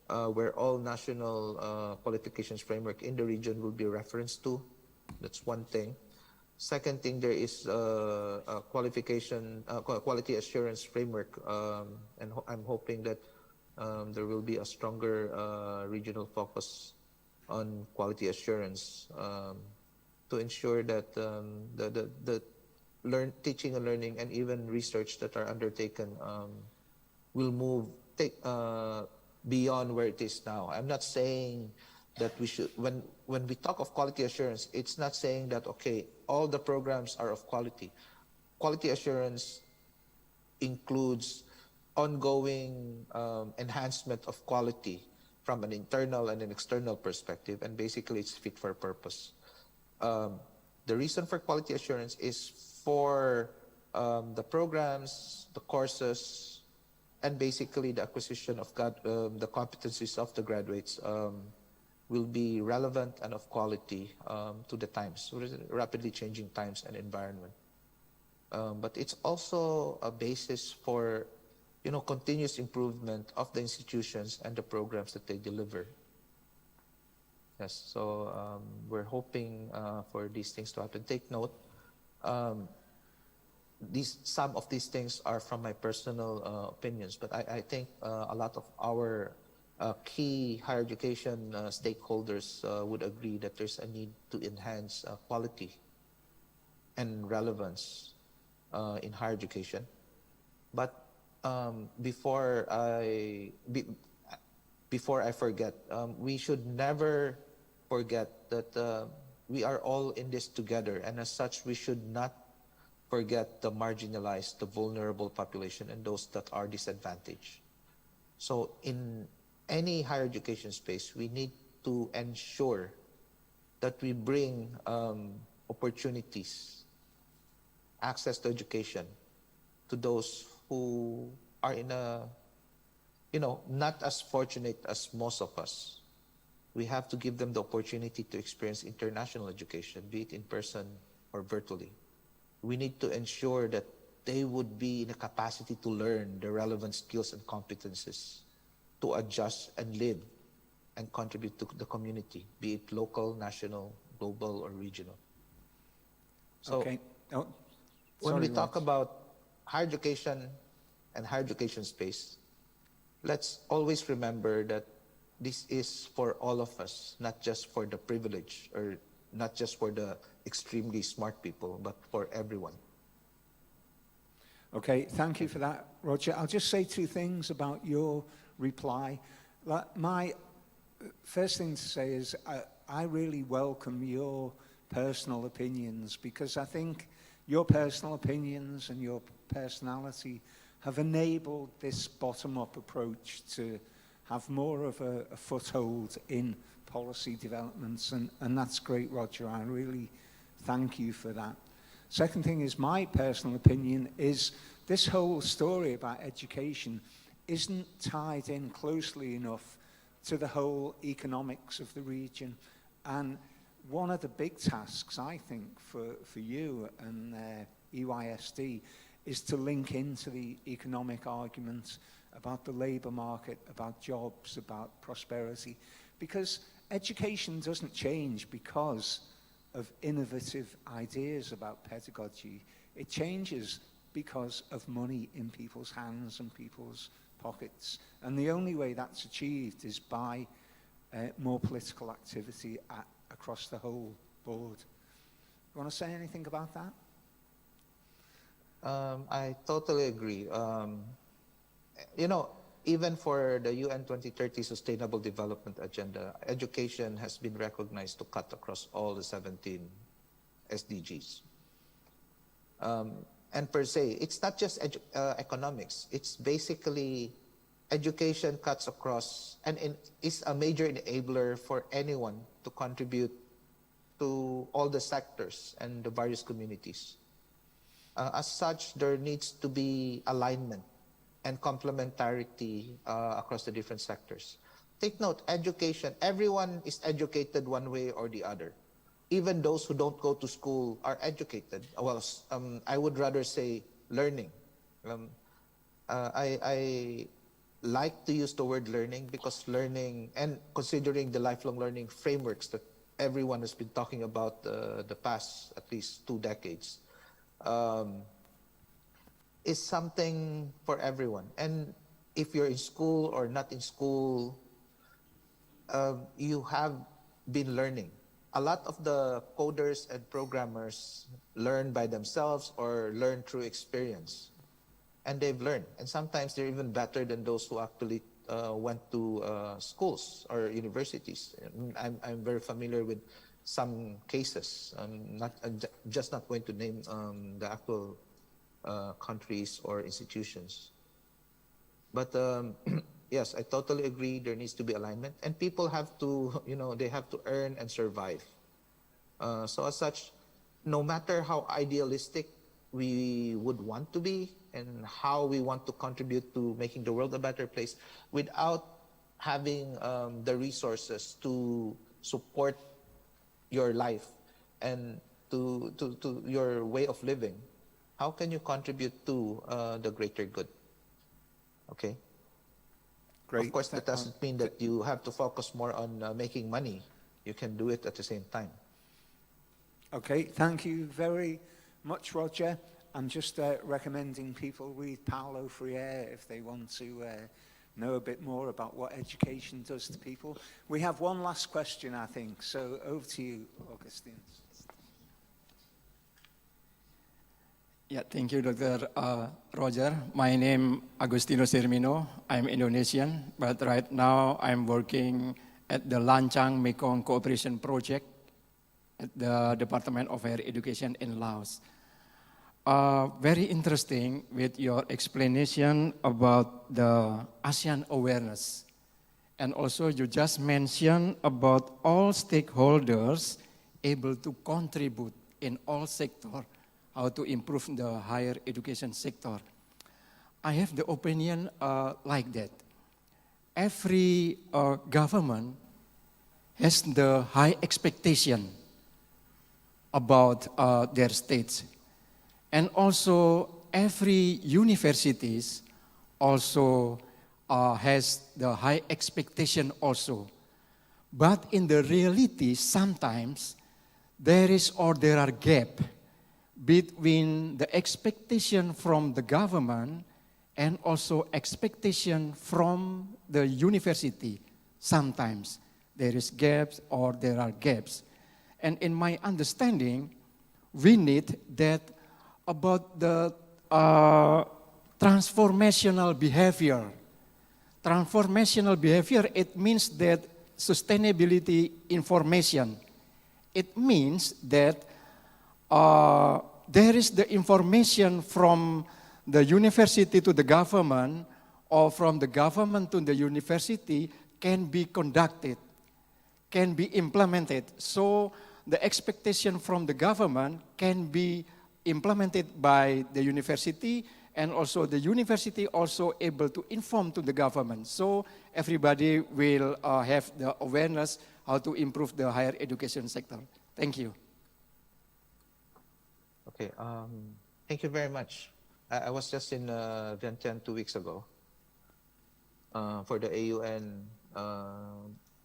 where all national qualifications framework in the region will be referenced to. That's one thing. Second thing, there is a quality assurance framework, and I'm hoping that there will be a stronger regional focus on quality assurance to ensure that the teaching and learning and even research that are undertaken will move beyond where it is now. I'm not saying that we should, when we talk of quality assurance, it's not saying that, okay, all the programs are of quality. Quality assurance includes ongoing enhancement of quality from an internal and an external perspective, and basically it's fit for purpose. The reason for quality assurance is for the programs, the courses, and basically the acquisition of the competencies of the graduates will be relevant and of quality to the times, rapidly changing times and environment. But it's also a basis for, continuous improvement of the institutions and the programs that they deliver. Yes, so we're hoping for these things to happen. Take note, some of these things are from my personal opinions, but I think a lot of our key higher education stakeholders would agree that there's a need to enhance quality and relevance in higher education. But before I forget, we should never forget that we are all in this together, and as such, we should not forget the marginalized, the vulnerable population, and those that are disadvantaged. So in any higher education space, we need to ensure that we bring opportunities, access to education to those who are in a, not as fortunate as most of us. We have to give them the opportunity to experience international education, be it in person or virtually. We need to ensure that they would be in a capacity to learn the relevant skills and competencies to adjust and live and contribute to the community, be it local, national, global, or regional. So Okay. Oh, when sorry, we talk Raj. about higher education and higher education space, let's always remember that this is for all of us, not just for the privileged or not just for the extremely smart people, but for everyone. Okay, thank you for that, Roger. I'll just say two things about your reply. My first thing to say is I really welcome your personal opinions, because I think your personal opinions and your personality have enabled this bottom-up approach to have more of a foothold in policy developments, and that's great, Roger. I really thank you for that. Second thing is, my personal opinion is this whole story about education isn't tied in closely enough to the whole economics of the region. And one of the big tasks, I think, for you and EYSD is to link into the economic arguments about the labour market, about jobs, about prosperity, because education doesn't change because of innovative ideas about pedagogy. It changes because of money in people's hands and people's pockets. And the only way that's achieved is by more political activity across the whole board. You want to say anything about that? I totally agree. Even for the UN 2030 Sustainable Development Agenda, education has been recognized to cut across all the 17 SDGs. And per se, it's not just economics. It's basically education cuts across and is a major enabler for anyone to contribute to all the sectors and the various communities. As such, there needs to be alignment and complementarity across the different sectors. Take note, education, everyone is educated one way or the other. Even those who don't go to school are educated. Well, I would rather say learning. I like to use the word learning because learning, and considering the lifelong learning frameworks that everyone has been talking about the past at least 2 decades, is something for everyone. And if you're in school or not in school, you have been learning. A lot of the coders and programmers learn by themselves or learn through experience. And they've learned. And sometimes they're even better than those who actually went to schools or universities. I'm very familiar with some cases. I'm just not going to name the actual countries or institutions. But yes, I totally agree. There needs to be alignment, and people have to, they have to earn and survive. So as such, no matter how idealistic we would want to be and how we want to contribute to making the world a better place without having the resources to support your life and to your way of living, how can you contribute to the greater good? Okay. Great. Of course, that doesn't mean that you have to focus more on making money. You can do it at the same time. Okay, thank you very much, Roger. I'm just recommending people read Paulo Freire if they want to know a bit more about what education does to people. We have one last question, I think, so over to you, Augustine. Yeah, thank you, Dr. Roger. My name Agustino Sirmino. I'm Indonesian, but right now I'm working at the Lancang Mekong Cooperation Project at the Department of Higher Education in Laos. Very interesting with your explanation about the ASEAN awareness. And also you just mentioned about all stakeholders able to contribute in all sectors, how to improve the higher education sector. I have the opinion like that. Every government has the high expectation about their states. And also every universities also has the high expectation also. But in the reality, sometimes there are gap between the expectation from the government and also expectation from the university. Sometimes there is gaps or there are gaps. And in my understanding, we need that about the transformational behavior. Transformational behavior, it means that sustainability information. It means that there is the information from the university to the government or from the government to the university can be conducted, can be implemented. So the expectation from the government can be implemented by the university, and also the university also able to inform to the government. So everybody will have the awareness how to improve the higher education sector. Thank you. Okay, thank you very much. I was just in Vientiane 2 weeks ago for the AUN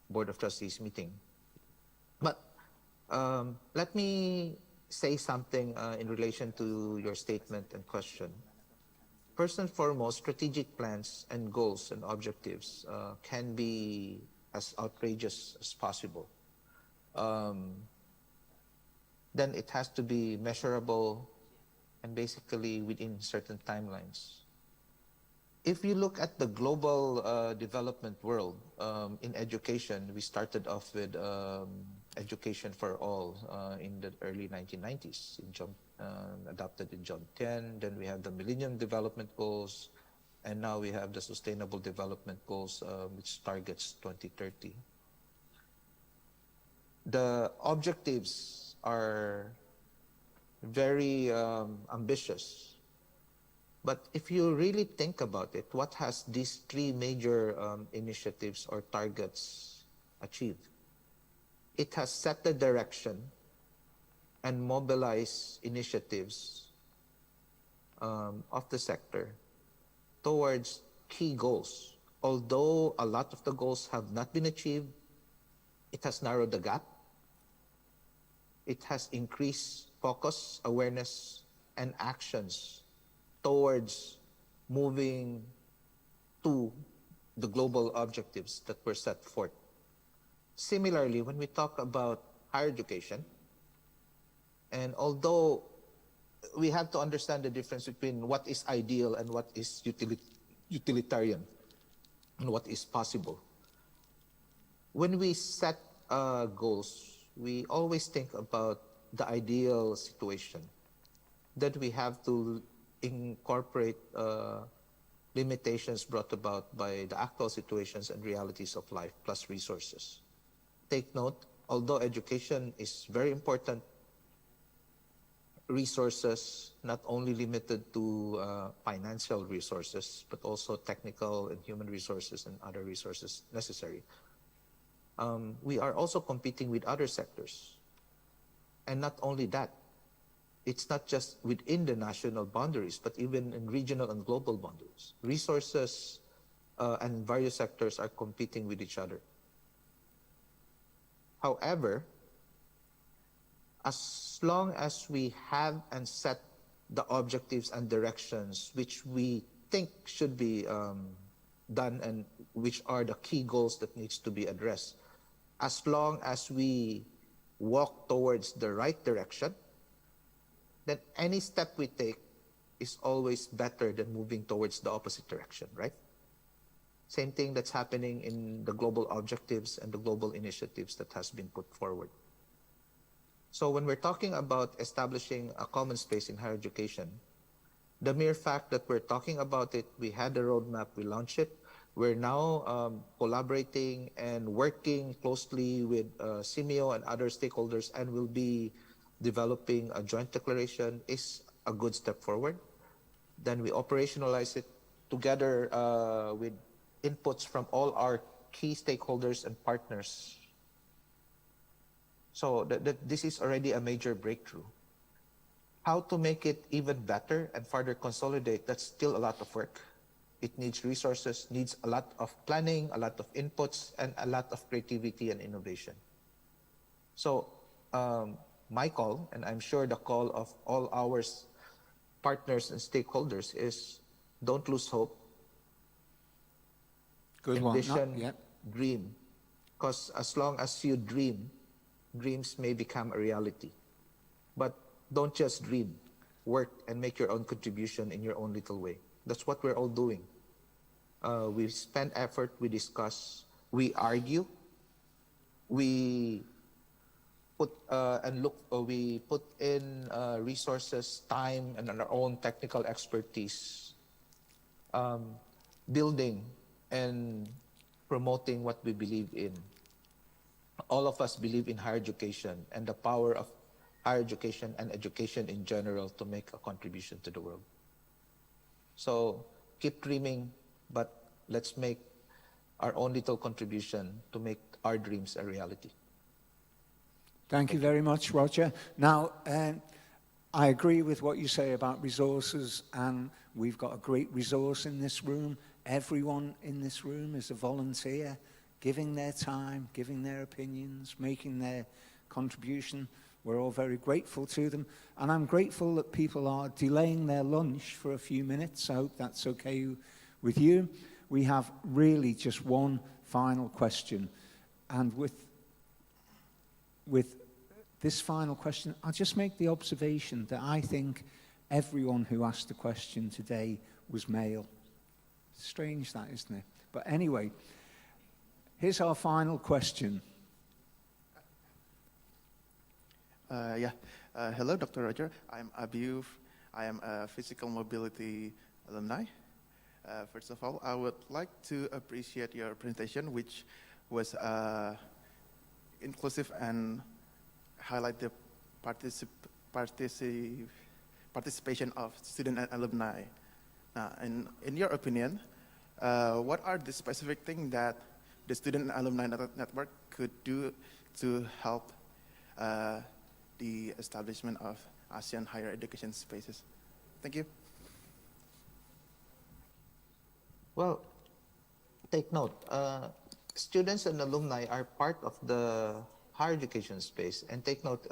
Board of Trustees meeting. But let me say something in relation to your statement and question. First and foremost, strategic plans and goals and objectives can be as outrageous as possible. Then it has to be measurable and basically within certain timelines. If you look at the global development world in education, we started off with education for all in the early 1990s, adopted in John 10. Then we have the Millennium Development Goals, and now we have the Sustainable Development Goals, which targets 2030. The objectives are very ambitious. But if you really think about it, what has these three major initiatives or targets achieved? It has set the direction and mobilized initiatives of the sector towards key goals. Although a lot of the goals have not been achieved, it has narrowed the gap. It has increased focus, awareness, and actions towards moving to the global objectives that were set forth. Similarly, when we talk about higher education, and although we have to understand the difference between what is ideal and what is utilitarian and what is possible. When we set goals, we always think about the ideal situation, that we have to incorporate limitations brought about by the actual situations and realities of life plus resources. Take note, although education is very important resources, not only limited to financial resources, but also technical and human resources and other resources necessary. We are also competing with other sectors. And not only that, it's not just within the national boundaries, but even in regional and global boundaries. Resources and various sectors are competing with each other. However, as long as we have and set the objectives and directions which we think should be done and which are the key goals that needs to be addressed, as long as we walk towards the right direction, then any step we take is always better than moving towards the opposite direction, right? Same thing that's happening in the global objectives and the global initiatives that has been put forward. So when we're talking about establishing a common space in higher education, the mere fact that we're talking about it, we had the roadmap, we launched it, we're now collaborating and working closely with CIMIO and other stakeholders, and will be developing a joint declaration, is a good step forward. Then we operationalize it together with inputs from all our key stakeholders and partners. So this is already a major breakthrough. How to make it even better and further consolidate, that's still a lot of work. It needs resources, needs a lot of planning, a lot of inputs, and a lot of creativity and innovation. So my call, and I'm sure the call of all our partners and stakeholders, is don't lose hope. Good one. Ambition, Yeah. dream. Because as long as you dream, dreams may become a reality. But don't just dream. Work and make your own contribution in your own little way. That's what we're all doing. We spend effort, we discuss, we argue, we put we put in resources, time, and our own technical expertise, building and promoting what we believe in. All of us believe in higher education and the power of higher education and education in general to make a contribution to the world. So keep dreaming, but let's make our own little contribution to make our dreams a reality. Thank you very much, Roger. Now, I agree with what you say about resources, and we've got a great resource in this room. Everyone in this room is a volunteer, giving their time, giving their opinions, making their contribution. We're all very grateful to them. And I'm grateful that people are delaying their lunch for a few minutes. I hope that's okay with you. We have really just one final question. And with this final question, I'll just make the observation that I think everyone who asked the question today was male. Strange that, isn't it? But anyway, here's our final question. Hello, Dr. Roger. I'm Abiyuf. I am a physical mobility alumni. First of all, I would like to appreciate your presentation, which was inclusive and highlight the participation of student and alumni. In your opinion, what are the specific things that the student and alumni network could do to help the establishment of ASEAN higher education spaces? Thank you. Well, take note. Students and alumni are part of the higher education space. And take note,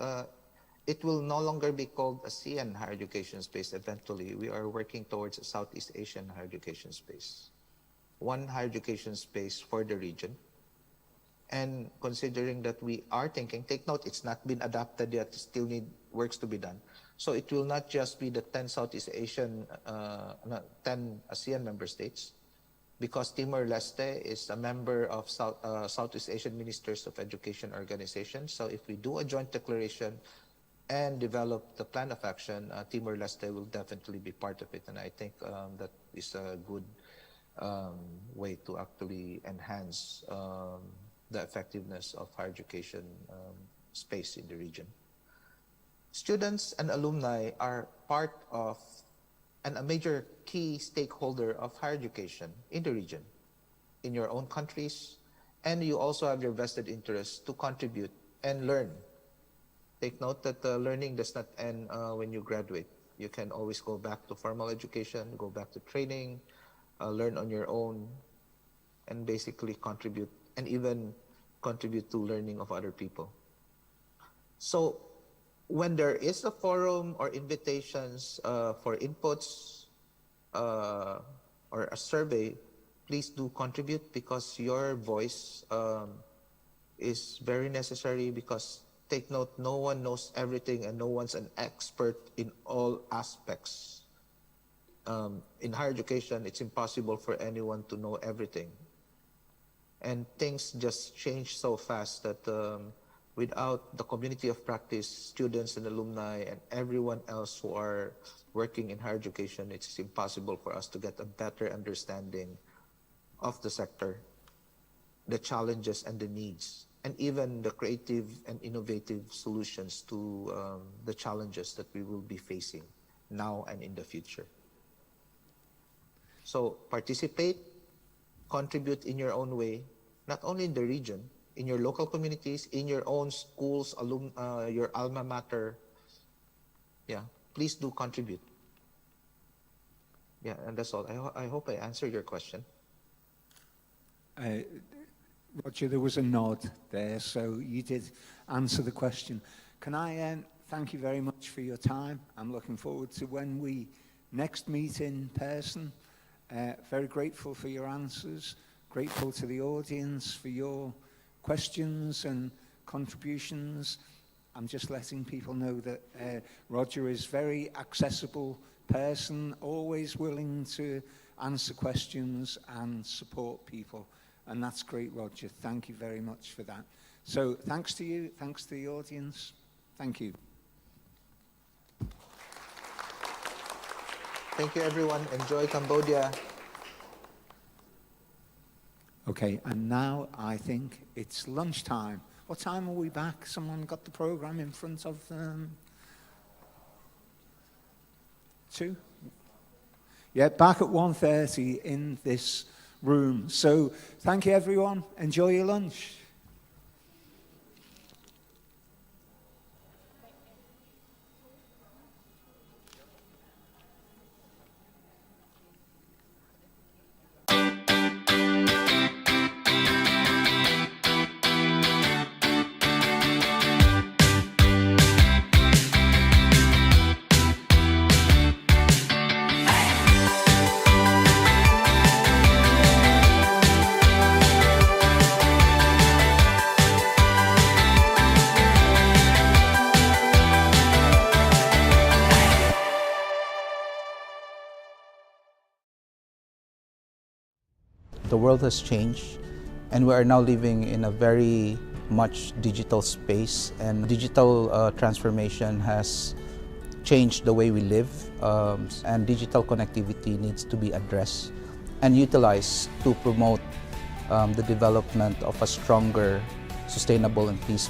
it will no longer be called ASEAN higher education space eventually. We are working towards a Southeast Asian higher education space. One higher education space for the region. And considering that we are thinking, take note, it's not been adapted yet, still need works to be done. So it will not just be the 10 Southeast Asian, 10 ASEAN member states, because Timor-Leste is a member of Southeast Asian Ministers of Education Organization. So if we do a joint declaration and develop the plan of action, Timor-Leste will definitely be part of it. And I think that is a good way to actually enhance the effectiveness of higher education space in the region. Students and alumni are part of and a major key stakeholder of higher education in the region, in your own countries, and you also have your vested interest to contribute and learn. Take note that learning does not end when you graduate. You can always go back to formal education, go back to training, learn on your own, and basically contribute, and even contribute to learning of other people. So when there is a forum or invitations for inputs or a survey, please do contribute, because your voice is very necessary. Because take note, no one knows everything and no one's an expert in all aspects. In higher education, it's impossible for anyone to know everything. And things just change so fast that without the community of practice, students and alumni and everyone else who are working in higher education, it's impossible for us to get a better understanding of the sector, the challenges and the needs, and even the creative and innovative solutions to the challenges that we will be facing now and in the future. So participate, contribute in your own way, not only in the region, in your local communities, in your own schools, your alma mater. Yeah, please do contribute. Yeah, and that's all. I hope I answered your question. Roger, there was a nod there, so you did answer the question. Can I thank you very much for your time? I'm looking forward to when we next meet in person. Very grateful for your answers, grateful to the audience for your questions and contributions. I'm just letting people know that Roger is a very accessible person, always willing to answer questions and support people. And that's great, Roger. Thank you very much for that. So thanks to you, thanks to the audience. Thank you. Thank you, everyone. Enjoy Cambodia. Okay, and now I think it's lunchtime. What time are we back? Someone got the program in front of them? 2? Yeah, back at 1:30 in this room. So thank you, everyone. Enjoy your lunch. The world has changed, and we are now living in a very much digital space, and digital transformation has changed the way we live, and digital connectivity needs to be addressed and utilized to promote the development of a stronger, sustainable and peaceful